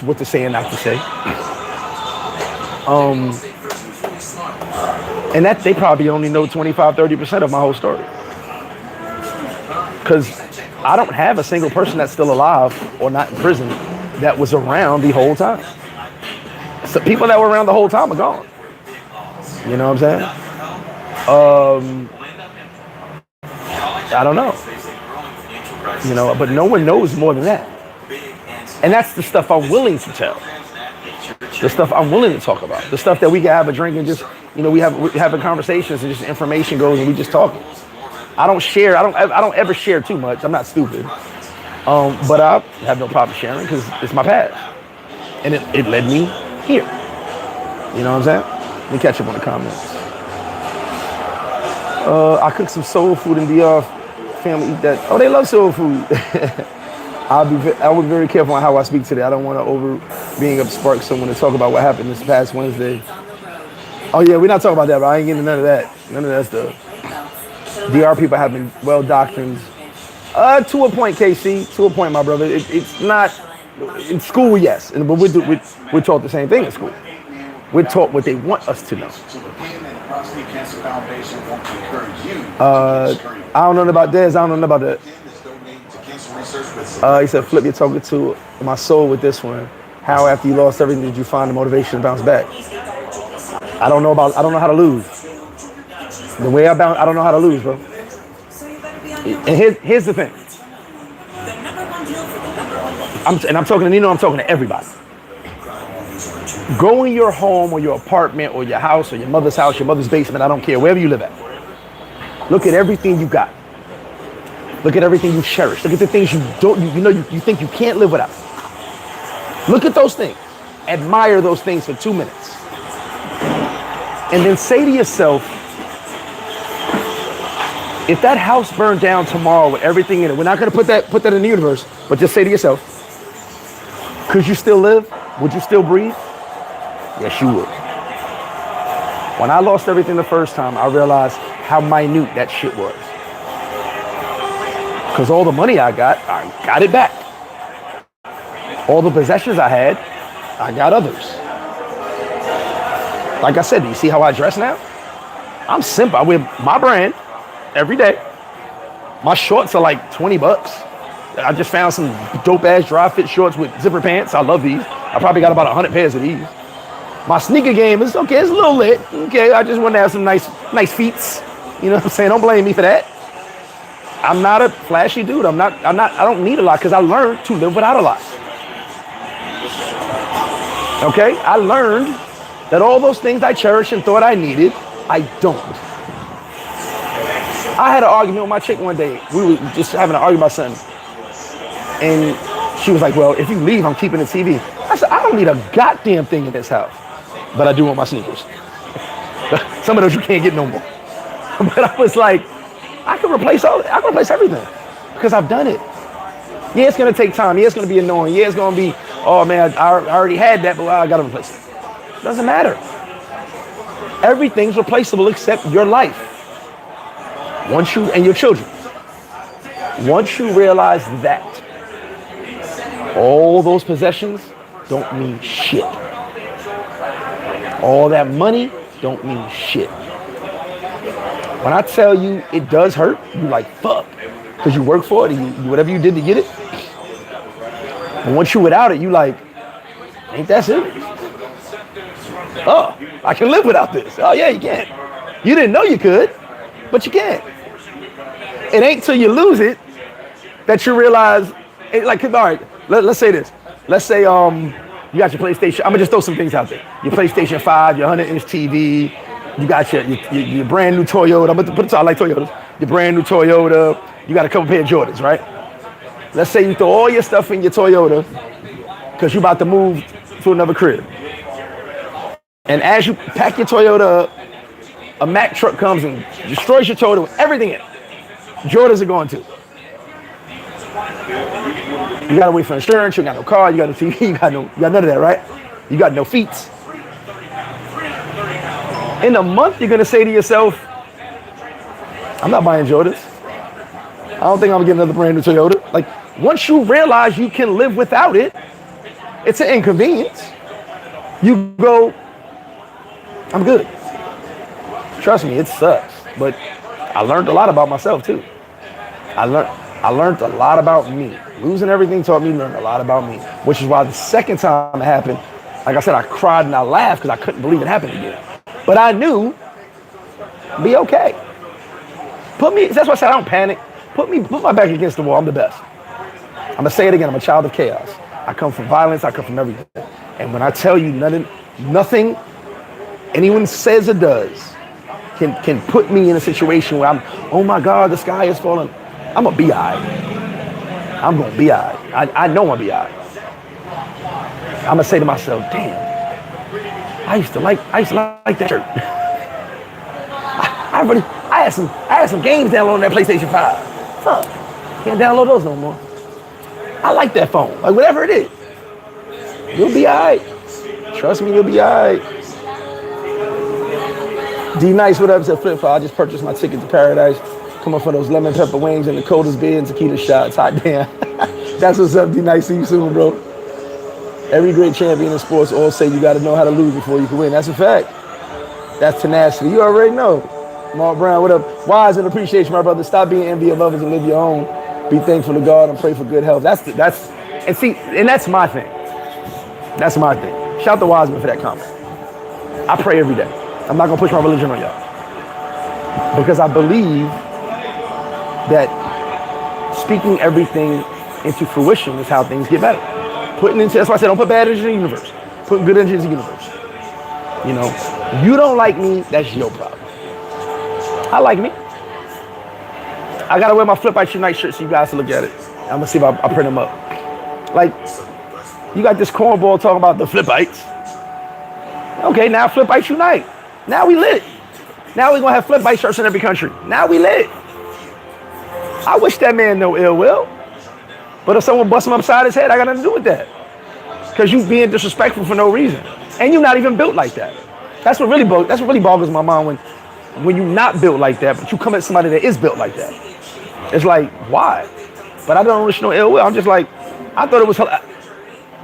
what to say and not to say. And that they probably only know 25, 30% of my whole story. Because I don't have a single person that's still alive or not in prison that was around the whole time. So people that were around the whole time are gone. You know what I'm saying? I don't know. You know, but no one knows more than that. And that's the stuff I'm willing to tell. The stuff I'm willing to talk about. The stuff that we can have a drink and just, you know, we're having conversations and just information goes and we just talking. I don't share. I don't ever share too much. I'm not stupid. But I have no problem sharing because it's my past. And it led me here. You know what I'm saying? Let me catch up on the comments. I cooked some soul food and the family eat that. Oh, they love soul food. I will be very careful on how I speak today. I don't want to being up spark someone to talk about what happened this past Wednesday. Oh yeah, we're not talking about that, but I ain't getting none of that. None of that stuff. DR people have been well doctrined. To a point, KC. To a point, my brother. It's not in school, yes, but we're taught the same thing in school. We're taught what they want us to know. I don't know about this. I don't know about that. He said, Flip, you're talking to my soul with this one. How after you lost everything did you find the motivation to bounce back? I don't know how to lose. The way I don't know how to lose, bro. And here's the thing. I'm talking to Nino, I'm talking to everybody. Go in your home or your apartment or your house or your mother's house, your mother's basement, I don't care, wherever you live at. Look at everything you got. Look at everything you cherish. Look at the things you think you can't live without. Look at those things. Admire those things for 2 minutes. And then say to yourself, if that house burned down tomorrow with everything in it, we're not going to put that in the universe, but just say to yourself, could you still live? Would you still breathe? Yes, you would. When I lost everything the first time, I realized how minute that shit was. Because all the money I got it back. All the possessions I had, I got others. Like I said, do you see how I dress now? I'm simple. I wear my brand every day. My shorts are like $20. I just found some dope ass dry fit shorts with zipper pants. I love these. I probably got about 100 pairs of these. My sneaker game is okay. It's a little lit. Okay, I just want to have some nice feets. You know what I'm saying? Don't blame me for that. I'm not a flashy dude. I don't need a lot because I learned to live without a lot. Okay? I learned that all those things I cherished and thought I needed, I don't. I had an argument with my chick one day. We were just having an argument about something. And she was like, well, if you leave, I'm keeping the TV. I said, I don't need a goddamn thing in this house. But I do want my sneakers. Some of those you can't get no more. But I was like, I can replace everything because I've done it. Yeah, it's gonna take time. Yeah, it's gonna be annoying. Yeah, it's gonna be, oh man, I already had that, but I gotta replace it. Doesn't matter. Everything's replaceable except your life. And your children. Once you realize that, all those possessions don't mean shit. All that money don't mean shit. When I tell you it does hurt, you like, fuck. Because you work for it, and whatever you did to get it. And once you're without it, you like, ain't that serious? Oh, I can live without this. Oh yeah, you can. You didn't know you could, but you can. It ain't till you lose it that you realize, like, all right, let's say this. Let's say you got your PlayStation. I'm gonna just throw some things out there. Your PlayStation 5, your 100-inch TV. You got your brand new Toyota. I'm gonna put it. I like Toyotas. Your brand new Toyota. You got a couple pair of Jordans, right? Let's say you throw all your stuff in your Toyota because you're about to move to another crib. And as you pack your Toyota up, a Mack truck comes and destroys your Toyota with everything in it. Jordans are going too. You gotta wait for insurance. You got no car. You got no TV. You got none of that, right? You got no feet. In a month, you're gonna say to yourself, "I'm not buying Jordans. I don't think I'm gonna get another brand new Toyota." Like once you realize you can live without it, it's an inconvenience. You go, "I'm good." Trust me, it sucks, but I learned a lot about myself too. I learned a lot about me. Losing everything taught me to learn a lot about me, which is why the second time it happened, like I said, I cried and I laughed because I couldn't believe it happened again. But I knew Be okay. That's why I said I don't panic. Put my back against the wall. I'm the best. I'm gonna say it again. I'm a child of chaos. I come from violence. I come from everything. And when I tell you nothing anyone says or does can put me in a situation where I'm, oh my God, the sky is falling. I'm gonna be all right. I'm gonna be all right. I know I'm gonna be all right. I'm gonna say to myself, damn, I used to like that shirt. I had some games downloaded on that PlayStation 5. Fuck, can't download those no more. I like that phone, like whatever it is. You'll be all right. Trust me, you'll be all right. D Nice, what up? Said FlipFlop. I just purchased my ticket to paradise. Come up for those lemon pepper wings and the coldest beer and tequila shots. Hot damn. That's what's up, D Nice. See you soon, bro. Every great champion in sports all say you got to know how to lose before you can win. That's a fact. That's tenacity. You already know. Mark Brown, what up? Wise and appreciation, my brother. Stop being envy of others and live your own. Be thankful to God and pray for good health. That's my thing. That's my thing. Shout out to Wiseman for that comment. I pray every day. I'm not gonna push my religion on y'all because I believe that speaking everything into fruition is how things get better. That's why I said don't put bad energy in the universe. Put good energy in the universe. You know, you don't like me, that's your problem. I like me. I gotta wear my Flip Out Unite shirt so you guys can look at it. I'm gonna see if I print them up. Like, you got this cornball talking about the Flipites. Okay, now Flipites Unite. Now we lit. Now we're gonna have Flipite shirts in every country. Now we lit. I wish that man no ill will. But if someone busts him upside his head, I got nothing to do with that. Because you being disrespectful for no reason. And you're not even built like that. That's what really boggles my mind when you're not built like that, but you come at somebody that is built like that. It's like, why? But I don't wish no ill will. I'm just like, I thought it was,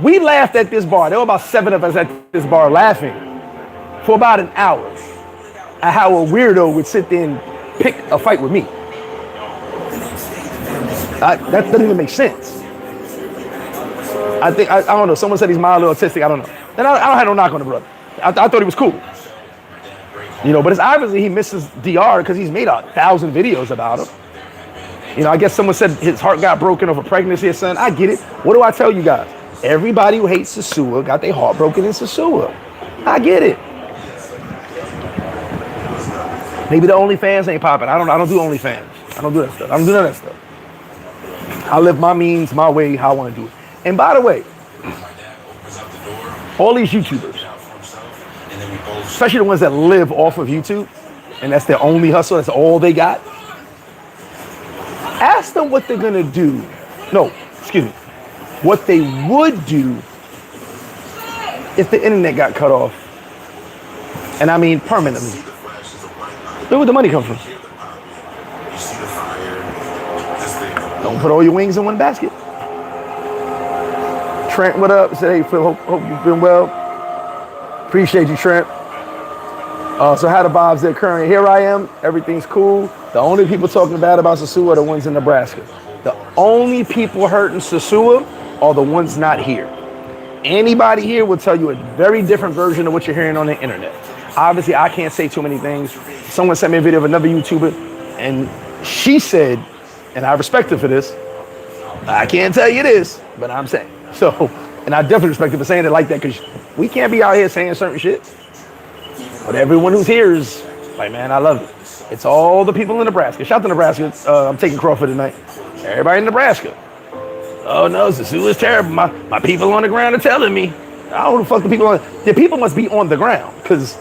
we laughed at this bar. There were about 7 of us at this bar laughing for about an hour at how a weirdo would sit there and pick a fight with me. That doesn't even make sense. I don't know, someone said he's mildly autistic, I don't know. And I don't have no knock on the brother. I thought he was cool. You know, but it's obviously he misses DR because he's made 1,000 videos about him. You know, I guess someone said his heart got broken over pregnancy or something. I get it. What do I tell you guys? Everybody who hates Sosua got their heart broken in Sosua. I get it. Maybe the OnlyFans ain't popping. I don't do OnlyFans. I don't do that stuff. I don't do none of that stuff. I live my means, my way, how I want to do it. And by the way, all these YouTubers, especially the ones that live off of YouTube, and that's their only hustle, that's all they got, ask them what they're gonna do. No, excuse me. What they would do if the internet got cut off. And I mean permanently. Where would the money come from? Don't put all your wings in one basket. Trent, what up? Say, hey, Phil, hope you've been well. Appreciate you, Trent. So how the vibes there currently? Here I am. Everything's cool. The only people talking bad about Sosua are the ones in Nebraska. The only people hurting Sosua are the ones not here. Anybody here will tell you a very different version of what you're hearing on the internet. Obviously, I can't say too many things. Someone sent me a video of another YouTuber, and she said, and I respect her for this, I can't tell you this, but I'm saying. So, and I definitely respect her for saying it like that, because we can't be out here saying certain shit. But everyone who's here is like, man, I love it. It's all the people in Nebraska. Shout out to Nebraska. I'm taking Crawford tonight. Everybody in Nebraska. Oh no, Sosua is terrible. My people on the ground are telling me. I don't know who the fuck the people on. The people must be on the ground, because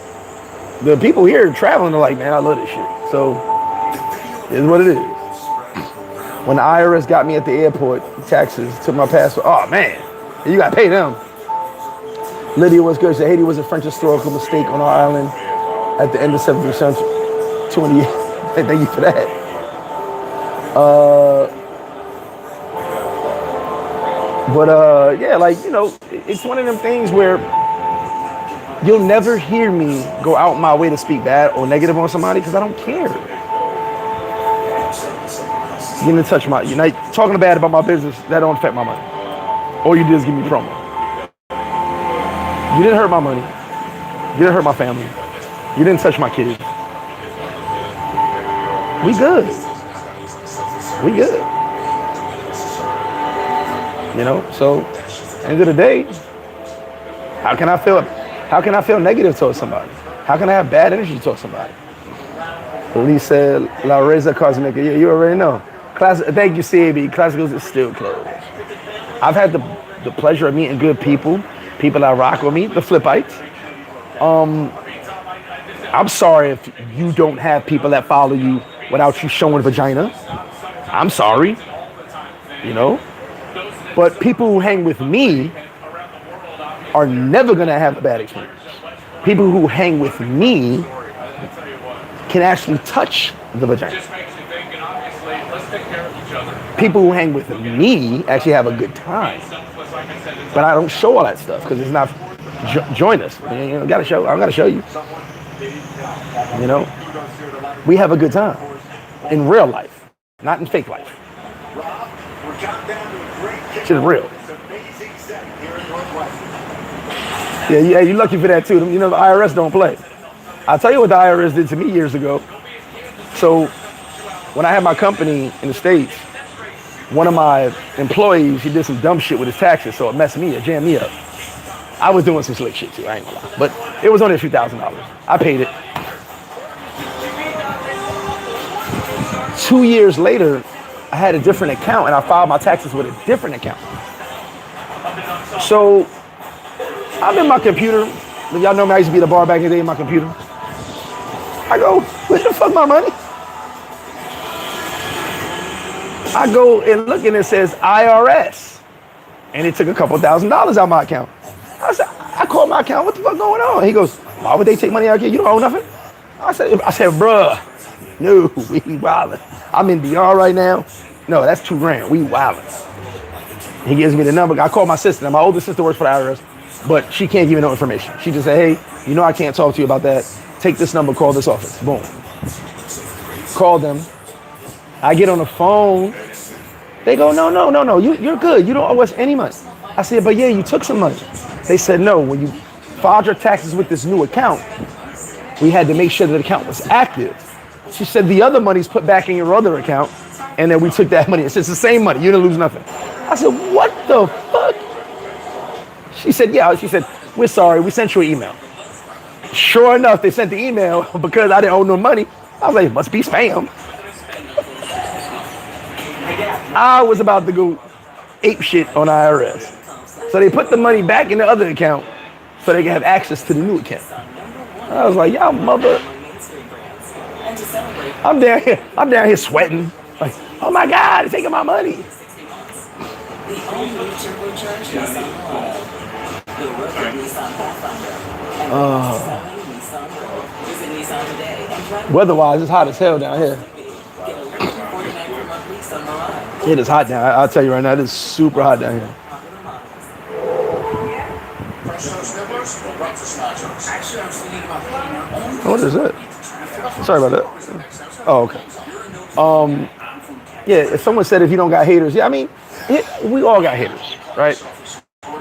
the people here traveling are like, man, I love this shit. So, it's what it is. When the IRS got me at the airport, taxes, took my passport. Oh man, you gotta pay them. Lydia was good. She said Haiti was a French historical mistake on our island at the end of 17th century. 20 years. Thank you for that. Yeah, like, you know, it's one of them things where you'll never hear me go out my way to speak bad or negative on somebody because I don't care. You didn't touch my, you know, talking bad about my business, that don't affect my money. All you did is give me promo. You didn't hurt my money. You didn't hurt my family. You didn't touch my kids. We good. We good. You know, so end of the day, how can I feel negative towards somebody? How can I have bad energy towards somebody? Lisa La Reza Cosmic, you already know. Thank you, CAB. Classicals is still closed. I've had the pleasure of meeting good people that rock with me, the Flipites. I'm sorry if you don't have people that follow you without you showing vagina. I'm sorry, you know. But people who hang with me are never gonna have a bad experience. People who hang with me can actually touch the vagina. People who hang with me actually have a good time. But I don't show all that stuff because it's not, join us. You know, I gotta show you. You know, we have a good time in real life, not in fake life. Shit is real. Yeah, you're lucky for that too. You know, the IRS don't play. I'll tell you what the IRS did to me years ago. So when I had my company in the States, one of my employees, he did some dumb shit with his taxes, so it messed me up, jammed me up. I was doing some slick shit too, I ain't gonna lie. But it was only a few $1,000s. I paid it. 2 years later, I had a different account and I filed my taxes with a different account. So I'm in my computer. Y'all know me, I used to be at the bar back in the day in my computer. I go, where the fuck my money? I go and look and it says IRS. And it took a couple $1,000s out of my account. I called my account, what the fuck going on? He goes, why would they take money out of here? You don't owe nothing? I said, bruh, no, we wildin'. I'm in DR right now. No, that's $2,000. We wildin'. He gives me the number. I call my sister. My older sister works for the IRS, but she can't give me no information. She just said, hey, you know I can't talk to you about that. Take this number, call this office. Boom. Call them. I get on the phone. They go, no, you're good. You don't owe us any money. I said, but yeah, you took some money. They said, no, when you filed your taxes with this new account, we had to make sure that the account was active. She said, the other money's put back in your other account, and then we took that money. It's the same money. You didn't lose nothing. I said, what the fuck? She said, yeah. She said, we're sorry. We sent you an email. Sure enough, they sent the email because I didn't owe no money. I was like, it must be spam. I was about to go ape shit on IRS. So they put the money back in the other account so they can have access to the new account. I was like, y'all mother. I'm down here sweating. Like, oh my God, they're taking my money. Weather-wise, it's hot as hell down here. It is hot down. I'll tell you right now, it is super hot down here. What is it? Sorry about that. Oh, okay. Yeah, if someone said if you don't got haters, yeah, I mean, we all got haters, right?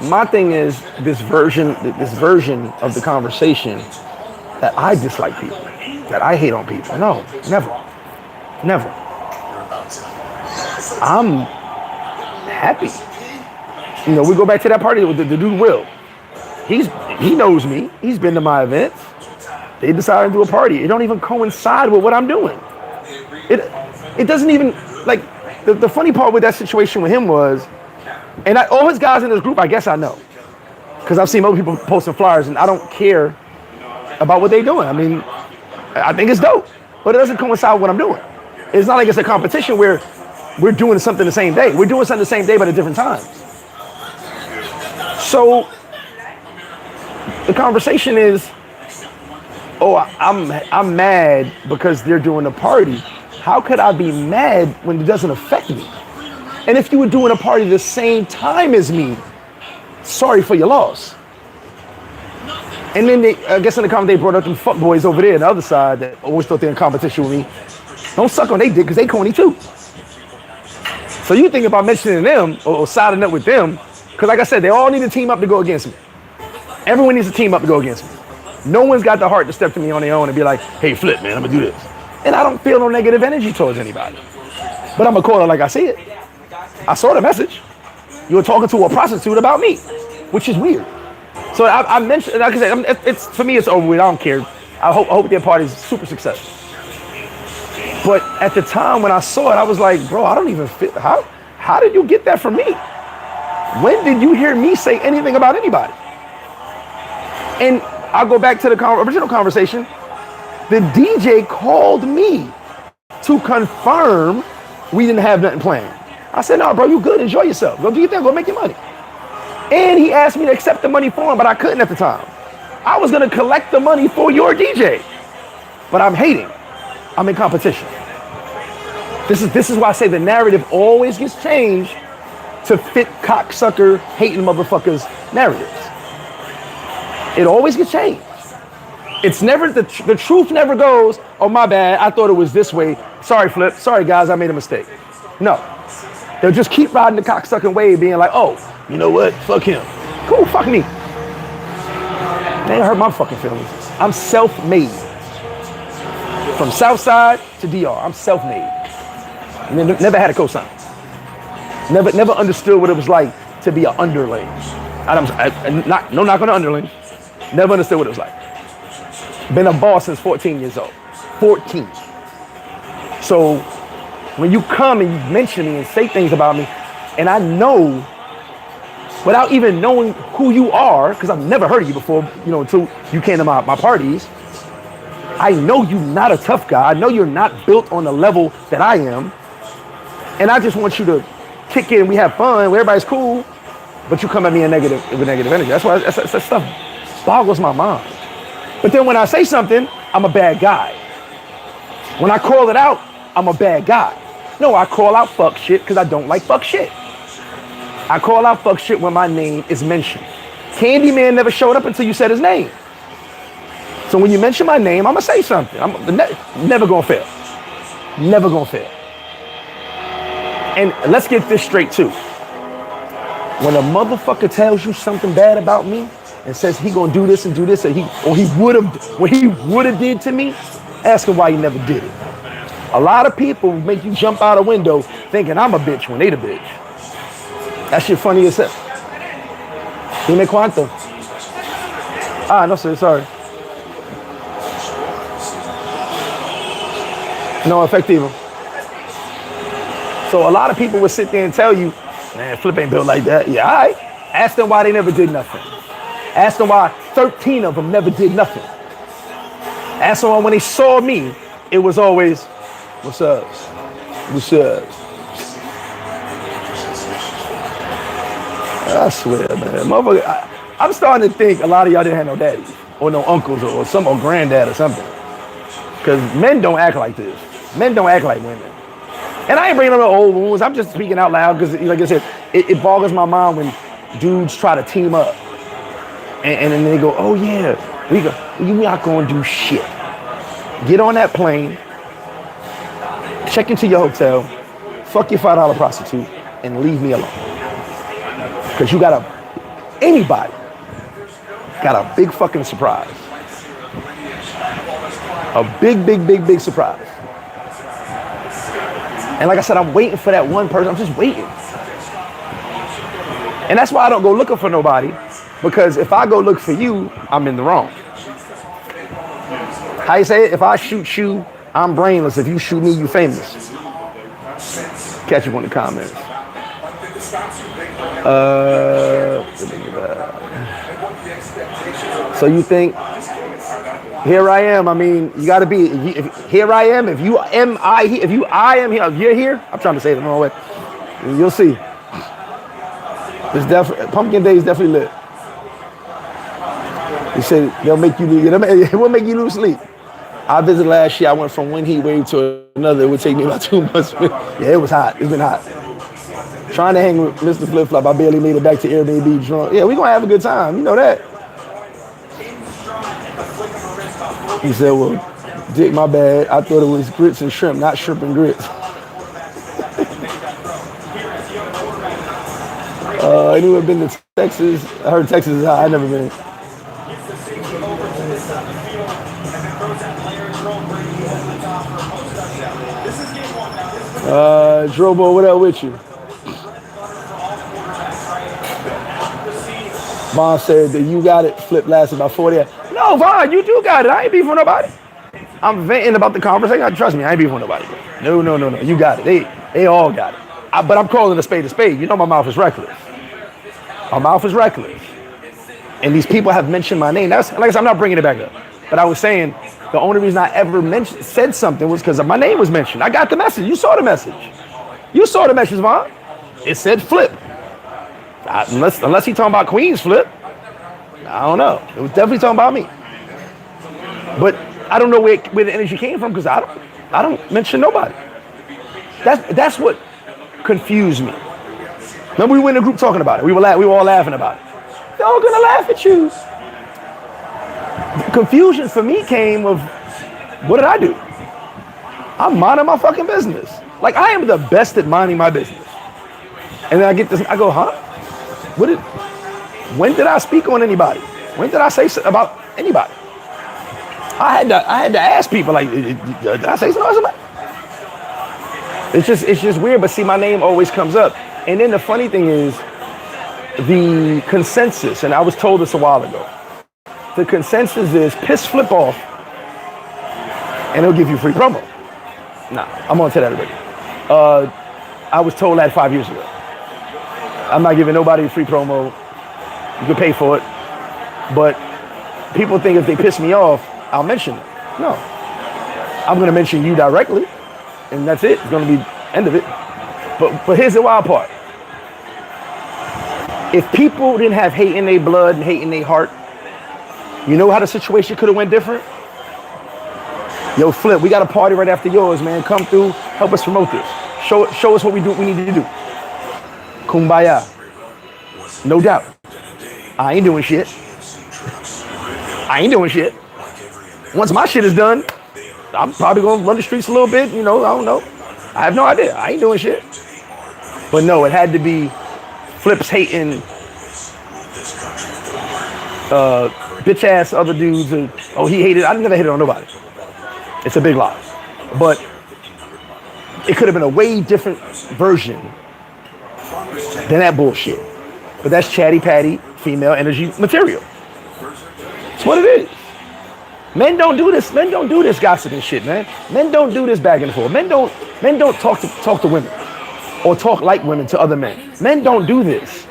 My thing is this version of the conversation that I dislike people, that I hate on people. No, never. I'm happy. You know, we go back to that party with the dude Will. He knows me. He's been to my events. They decided to do a party. It don't even coincide with what I'm doing. It doesn't even, like, the funny part with that situation with him was, and all his guys in this group, I guess I know. Because I've seen other people posting flyers and I don't care about what they're doing. I mean, I think it's dope, but it doesn't coincide with what I'm doing. It's not like it's a competition where we're doing something the same day. We're doing something the same day, but at different times. So the conversation is, oh, I'm mad because they're doing a party. How could I be mad when it doesn't affect me? And if you were doing a party the same time as me, sorry for your loss. And then I guess in the comment they brought up them fuckboys over there on the other side that always thought they're in competition with me. Don't suck on they dick because they corny too. So you think about mentioning them or siding up with them, because like I said, they all need to team up to go against me. Everyone needs to team up to go against me. No one's got the heart to step to me on their own and be like, hey, Flip, man, I'm gonna do this. And I don't feel no negative energy towards anybody. But I'm gonna call it like I see it. I saw the message. You were talking to a prostitute about me, which is weird. So I mentioned, like I said, it's for me, it's over with. I don't care. I hope their party's super successful. But at the time when I saw it, I was like, bro, I don't even fit. How did you get that from me? When did you hear me say anything about anybody? And I'll go back to the original conversation. The DJ called me to confirm we didn't have nothing planned. I said, no, bro, you good. Enjoy yourself. Go do your thing. Go make your money. And he asked me to accept the money for him, but I couldn't at the time. I was going to collect the money for your DJ. But I'm hating. I'm in competition. This is why I say the narrative always gets changed to fit cocksucker, hating motherfuckers' narratives. It always gets changed. It's never, the truth never goes, oh, my bad, I thought it was this way. Sorry, Flip. Sorry, guys, I made a mistake. No. They'll just keep riding the cocksucking wave, being like, oh, you know what? Fuck him. Cool, fuck me. They ain't hurt my fucking feelings. I'm self-made. From Southside to DR, I'm self-made. Never had a cosign. Never understood what it was like to be an underling. No knock on the underling. Never understood what it was like. Been a boss since 14 years old. 14. So when you come and you mention me and say things about me, and I know, without even knowing who you are, because I've never heard of you before, until you came to my parties, I know you're not a tough guy. I know you're not built on the level that I am. And I just want you to kick in, we have fun, everybody's cool, but you come at me with negative energy. That's why that stuff boggles my mind. But then when I say something, I'm a bad guy. When I call it out, I'm a bad guy. No, I call out fuck shit because I don't like fuck shit. I call out fuck shit when my name is mentioned. Candyman never showed up until you said his name. So when you mention my name, I'm gonna say something. I'm never gonna fail. Never gonna fail. And let's get this straight too. When a motherfucker tells you something bad about me and says he gonna do this and do this, or he would have did to me, ask him why he never did it. A lot of people make you jump out a window thinking I'm a bitch when they the bitch. That shit funny as hell. Dime cuánto. No sir, sorry. No efectivo. So a lot of people would sit there and tell you, man, Flip ain't built like that. Yeah, all right. Ask them why they never did nothing. Ask them why 13 of them never did nothing. Ask them why when they saw me, it was always, what's up? What's up? I swear, man. Motherfucker, I'm starting to think a lot of y'all didn't have no daddies or no uncles or granddad or something. Because men don't act like this. Men don't act like women. And I ain't bringing up the old wounds. I'm just speaking out loud because, like I said, it boggles my mind when dudes try to team up. And then they go, oh, yeah, you're not going to do shit. Get on that plane, check into your hotel, fuck your $5 prostitute, and leave me alone. Because anybody got a big fucking surprise. A big surprise. And like I said, I'm waiting for that one person. I'm just waiting. And that's why I don't go looking for nobody. Because if I go look for you, I'm in the wrong. How you say it? If I shoot you, I'm brainless. If you shoot me, you famous. Catch up on the comments. So you think, here I am. I mean, you got to be, here I am. If you am I here, if you're here, I'm trying to say it the wrong way. You'll see. It's definitely, Pumpkin Day is definitely lit. He said they'll make you lose, it will make you lose sleep. I visited last year. I went from one heat wave to another. It would take me about 2 months. Yeah, it was hot. It's been hot. Trying to hang with MrFlipFlop. I barely made it back to Airbnb drunk. Yeah, we're going to have a good time. You know that. He said, well, Dick, my bad. I thought it was grits and shrimp, not shrimp and grits. Anyone been to Texas? I heard Texas is hot. I've never been. Drobo, what up with you? Vaughn said that you got it. Flip lasted about 40 hours. No, Vaughn, you do got it. I ain't beefing with nobody. I'm venting about the conversation. Trust me, I ain't beefing with nobody. No. You got it. They all got it. But I'm calling a spade a spade. You know my mouth is reckless. My mouth is reckless. And these people have mentioned my name. That's, like I said, I'm not bringing it back up. But I was saying the only reason I ever said something was because my name was mentioned. I got the message. You saw the message. You saw the message, Vaughn. It said flip. Unless he talking about Queen's flip. I don't know. It was definitely talking about me. But I don't know where the energy came from because I don't mention nobody. That's what confused me. Remember we were in a group talking about it. We were all laughing about it. They're all gonna laugh at you. The confusion for me came of, what did I do? I'm minding my fucking business. Like I am the best at minding my business. And then I get this, I go, huh? When did I speak on anybody? When did I say about anybody? I had to ask people, like, did I say something about somebody? It's just weird, but see, my name always comes up. And then the funny thing is, the consensus, and I was told this a while ago, the consensus is piss flip off, and it'll give you free promo. Nah, I'm gonna tell that already. I was told that 5 years ago. I'm not giving nobody free promo. You can pay for it. But people think if they piss me off, I'll mention it. No. I'm going to mention you directly, and that's it. It's going to be the end of it. But here's the wild part. If people didn't have hate in their blood and hate in their heart, you know how the situation could have went different? Yo, Flip, we got a party right after yours, man. Come through, help us promote this. Show us what we need to do. Kumbaya. No doubt. I ain't doing shit. Once my shit is done, I'm probably gonna run the streets a little bit, I don't know. I have no idea. I ain't doing shit. But no, it had to be Flip's hating bitch ass other dudes. He hated. I never hated on nobody. It's a big lie. But it could have been a way different version than that bullshit. But that's chatty patty female energy material. It's what it is. Men don't do this. Men don't do this gossiping shit, man. Men don't do this back and forth. Men don't talk to women or talk like women to other men. Men don't do this.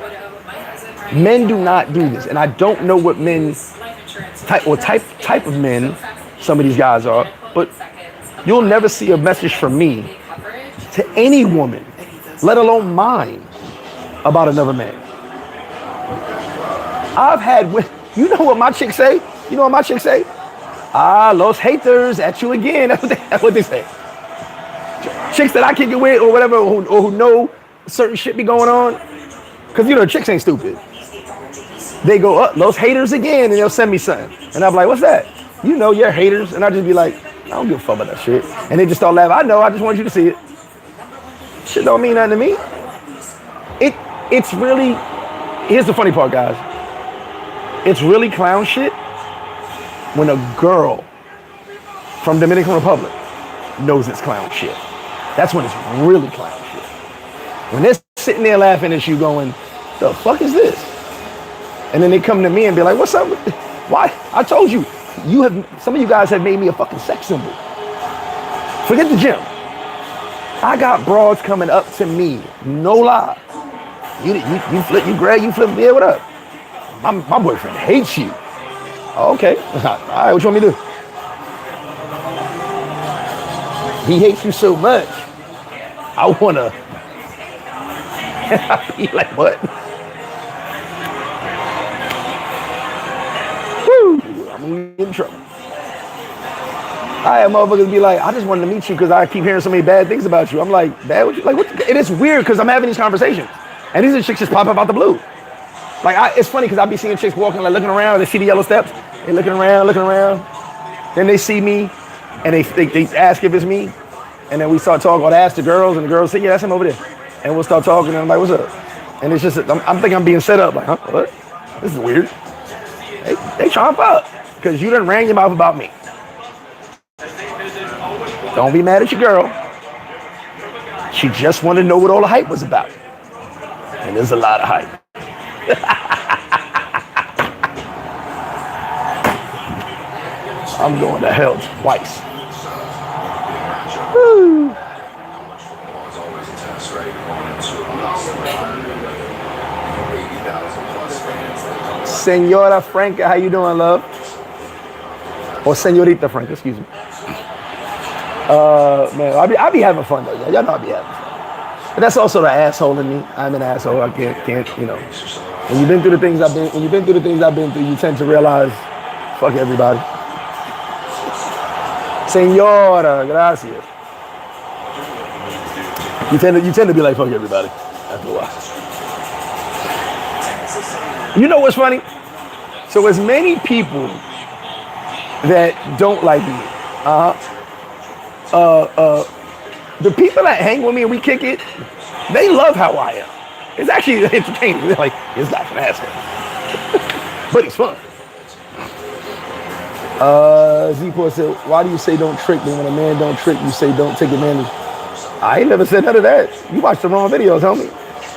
Men do not do this. And I don't know what type of men some of these guys are, but you'll never see a message from me to any woman, let alone mine, about another man. I've had, you know what my chicks say? Los haters at you again. That's what they say. Chicks that I kick it with or whatever, or who know certain shit be going on. Because, chicks ain't stupid. They go, Los haters again, and they'll send me something. And I'm like, what's that? You're haters. And I just be like, I don't give a fuck about that shit. And they just start laughing. I know, I just want you to see it. Shit don't mean nothing to me. It's really, here's the funny part, guys. It's really clown shit when a girl from Dominican Republic knows it's clown shit. That's when it's really clown shit. When they're sitting there laughing at you going, the fuck is this? And then they come to me and be like, what's up? Why? I told you, some of you guys have made me a fucking sex symbol. Forget the gym. I got broads coming up to me, no lie. You flip, yeah, what up? My boyfriend hates you. Oh, okay. All right, what you want me to do? He hates you so much. I wanna be like, what? Woo! I'm gonna get in trouble. I have motherfuckers be like, I just wanted to meet you because I keep hearing so many bad things about you. I'm like, bad? What? It is weird because I'm having these conversations. And these are chicks just pop up out the blue. Like, it's funny because I be seeing chicks walking, like looking around. They see the yellow steps. They looking around. Then they see me, and they ask if it's me. And then we start talking. Or they ask the girls, and the girls say, yeah, that's him over there. And we'll start talking, and I'm like, what's up? And it's just, I'm thinking I'm being set up. Like, huh? What? This is weird. They trying to fuck because you done ran your mouth about me. Don't be mad at your girl. She just wanted to know what all the hype was about. And there's a lot of hype. I'm going to hell twice. Woo. Senora Franca, how you doing, love? Or Senorita Franca, excuse me. Man, I be having fun though. Y'all know I be having fun. But that's also the asshole in me. I'm an asshole. I can't, you know. When you've been through the things I've been through, you tend to realize, fuck everybody. Senora, gracias. You tend to be like, fuck everybody after a while. You know what's funny? So as many people that don't like me, the people that hang with me and we kick it, they love how I am. It's actually entertaining. They're like, it's not an asshole. But it's fun. Z-Port said, why do you say don't trick me? When a man don't trick, you say don't take advantage. I ain't never said none of that. You watched the wrong videos, homie.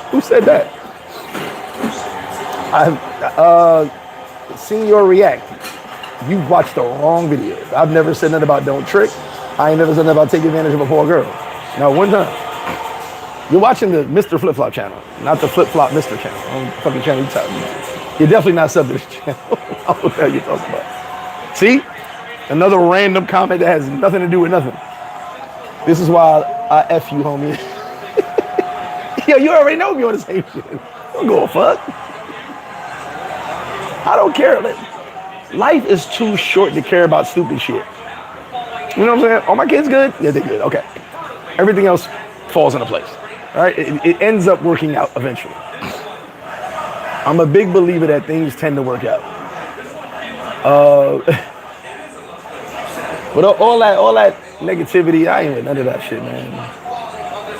Who said that? I've seen your react. You watched the wrong videos. I've never said nothing about don't trick. I ain't never said nothing about take advantage of a poor girl. Not one time. You're watching the MrFlipFlop channel, not the FlipFlop Mr. channel. I don't know the fucking channel you're talking about. You're definitely not sub to this channel. I don't know what the hell you're talking about. See? Another random comment that has nothing to do with nothing. This is why I F you, homie. Yo, you already know me on the same shit. Don't go a fuck. I don't care. Life is too short to care about stupid shit. You know what I'm saying? Oh, my kids good? Yeah, they're good. Okay. Everything else falls into place. All right? It ends up working out eventually. I'm a big believer that things tend to work out. But all that negativity, I ain't with none of that shit, man.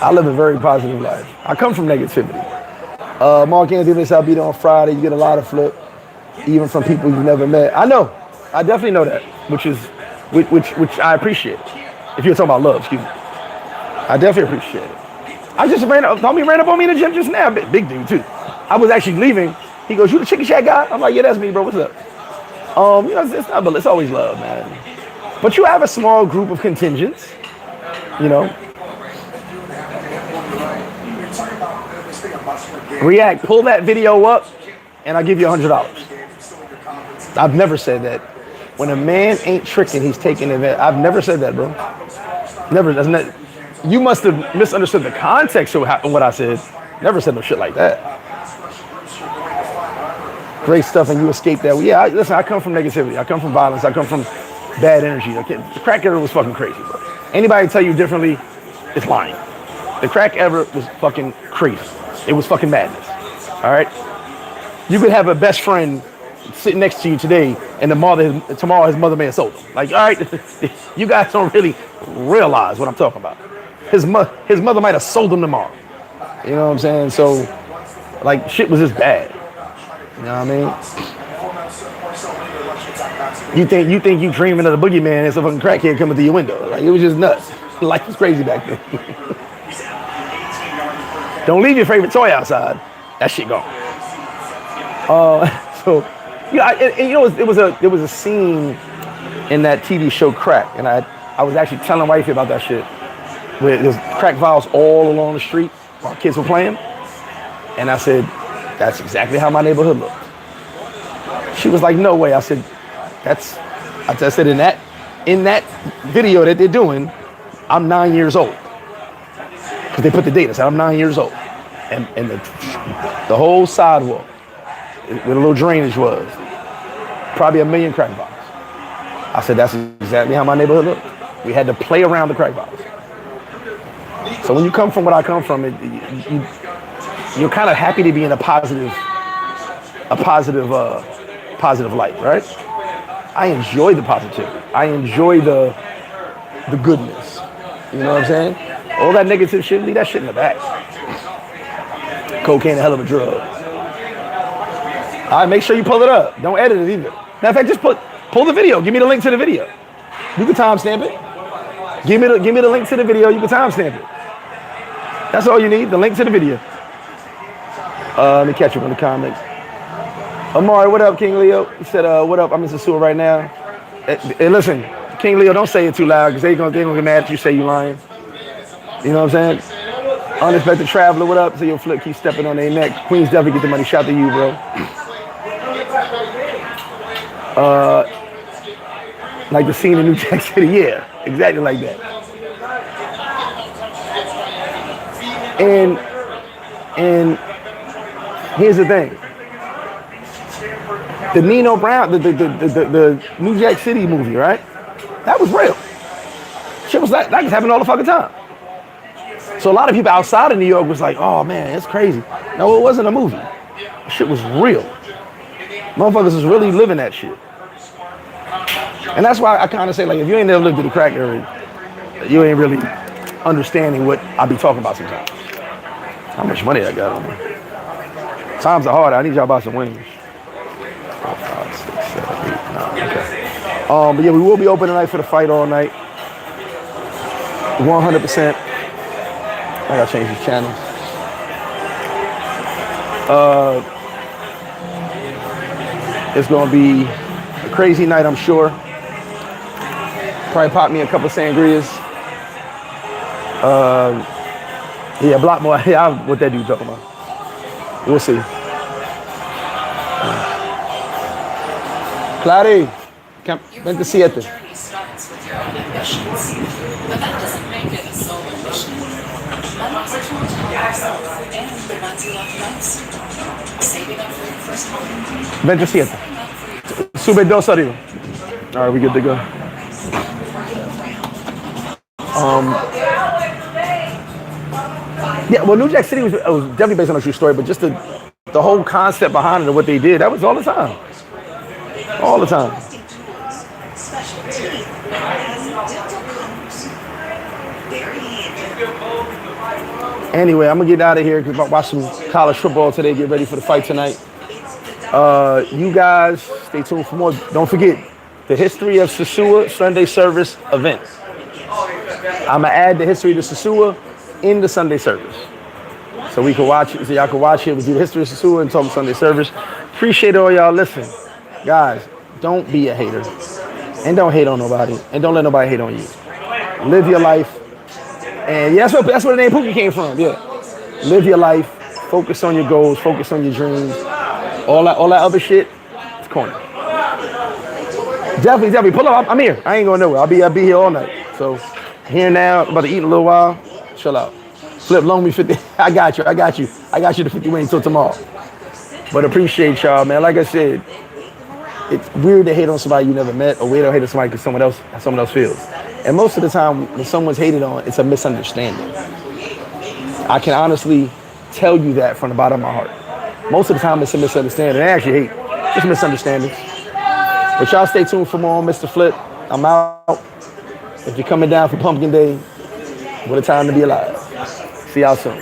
I live a very positive life. I come from negativity. Mark Anthony, I'll be there on Friday. You get a lot of flip, even from people you've never met. I know. I definitely know that, which I appreciate. If you're talking about love, excuse me. I definitely appreciate it. I just ran up on me in the gym just now. Big dude, too. I was actually leaving. He goes, you the Chicken Shack guy? I'm like, yeah, that's me, bro. What's up? You know, it's always love, man. But you have a small group of contingents, you know. React, pull that video up, and I'll give you $100. I've never said that. When a man ain't tricking, he's taking advantage. I've never said that, bro. Never. That's not. You must have misunderstood the context of what I said. Never said no shit like that. Great stuff, and you escaped that. Yeah, listen, I come from negativity. I come from violence. I come from bad energy. The crack era was fucking crazy, bro. Anybody tell you differently, it's lying. The crack era was fucking crazy. It was fucking madness. All right? You could have a best friend sitting next to you today, and tomorrow his mother may have sold him. Like, all right, you guys don't really realize what I'm talking about. His mother might have sold him tomorrow. You know what I'm saying? So, like, shit was just bad. You know what I mean? You think you dreaming of the boogeyman and some fucking crackhead coming through your window. Like, it was just nuts. Life was crazy back then. Don't leave your favorite toy outside. That shit gone. So, yeah, you know, it was a scene in that TV show Crack, and I was actually telling wifey about that shit. Where there's crack vials all along the street while kids were playing, and I said, that's exactly how my neighborhood looked. She was like, no way. I said, I said in that video that they're doing, I'm 9 years old. Because they put the date, I said, I'm 9 years old. And the whole sidewalk, where the little drainage was, probably 1 million crack vials. I said, that's exactly how my neighborhood looked. We had to play around the crack vials. So when you come from what I come from, you're kind of happy to be in a positive light, right? I enjoy the positivity. I enjoy the goodness. You know what I'm saying? All that negative shit, leave that shit in the back. Cocaine a hell of a drug. All right, make sure you pull it up. Don't edit it either. Matter of fact, just pull the video. Give me the link to the video. You can timestamp it. Give me the link to the video. You can timestamp it. That's all you need, the link to the video. Let me catch up on the comments. Amari, what up, King Leo? He said, what up, I'm in Sosua right now. Hey, listen, King Leo, don't say it too loud because they gonna get mad if you say you lying. You know what I'm saying? Unexpected traveler, what up? So your flip keep stepping on their neck. Queens definitely get the money. Shout to you, bro. Like the scene in New Jack City, yeah, exactly like that. And here's the thing. The Nino Brown, the New Jack City movie, right? That was real. Shit was that just happened all the fucking time. So a lot of people outside of New York was like, oh man, it's crazy. No, it wasn't a movie. Shit was real. Motherfuckers was really living that shit. And that's why I kind of say, like, if you ain't never lived through the crack area, you ain't really understanding what I be talking about sometimes. How much money I got on me. Times are hard. I need y'all to buy some wings. 4, 5, 6, 7, 8, 9. Okay. But yeah, we will be open tonight for the fight all night. 100%. I gotta change these channels. It's gonna be a crazy night, I'm sure. Probably pop me a couple sangrias. Yeah, block more. Yeah, what that dude talking about? We'll see. Clary, vente 7. Vente 7. Sube 2 arriba. All right, we good to go. Yeah, well, New Jack City was definitely based on a true story, but just the whole concept behind it and what they did, that was all the time. All the time. Anyway, I'm gonna get out of here because I watch some college football today, get ready for the fight tonight. You guys, stay tuned for more. Don't forget, the history of Sosua Sunday service event. I'm gonna add the history of Sosua in the Sunday service. So we can watch it, so y'all can watch it. We do the history of Sosua and talk Sunday service. Appreciate all y'all. Listen, guys, don't be a hater. And don't hate on nobody. And don't let nobody hate on you. Live your life. And yeah, that's where the name Pookie came from. Yeah. Live your life. Focus on your goals. Focus on your dreams. All that other shit, it's corny. Definitely. Pull up. I'm here. I ain't going nowhere. I'll be here all night. So here now, about to eat in a little while. Chill out. Flip, loan me 50. I got you the 50 wings till tomorrow. But appreciate y'all, man. Like I said, it's weird to hate on somebody you never met, or weird to hate on somebody because someone else feels. And most of the time, when someone's hated on, it's a misunderstanding. I can honestly tell you that from the bottom of my heart. Most of the time, it's a misunderstanding. I actually hate, just misunderstandings. But y'all stay tuned for more on Mr. Flip. I'm out. If you're coming down for Pumpkin Day, what a time to be alive. See y'all soon.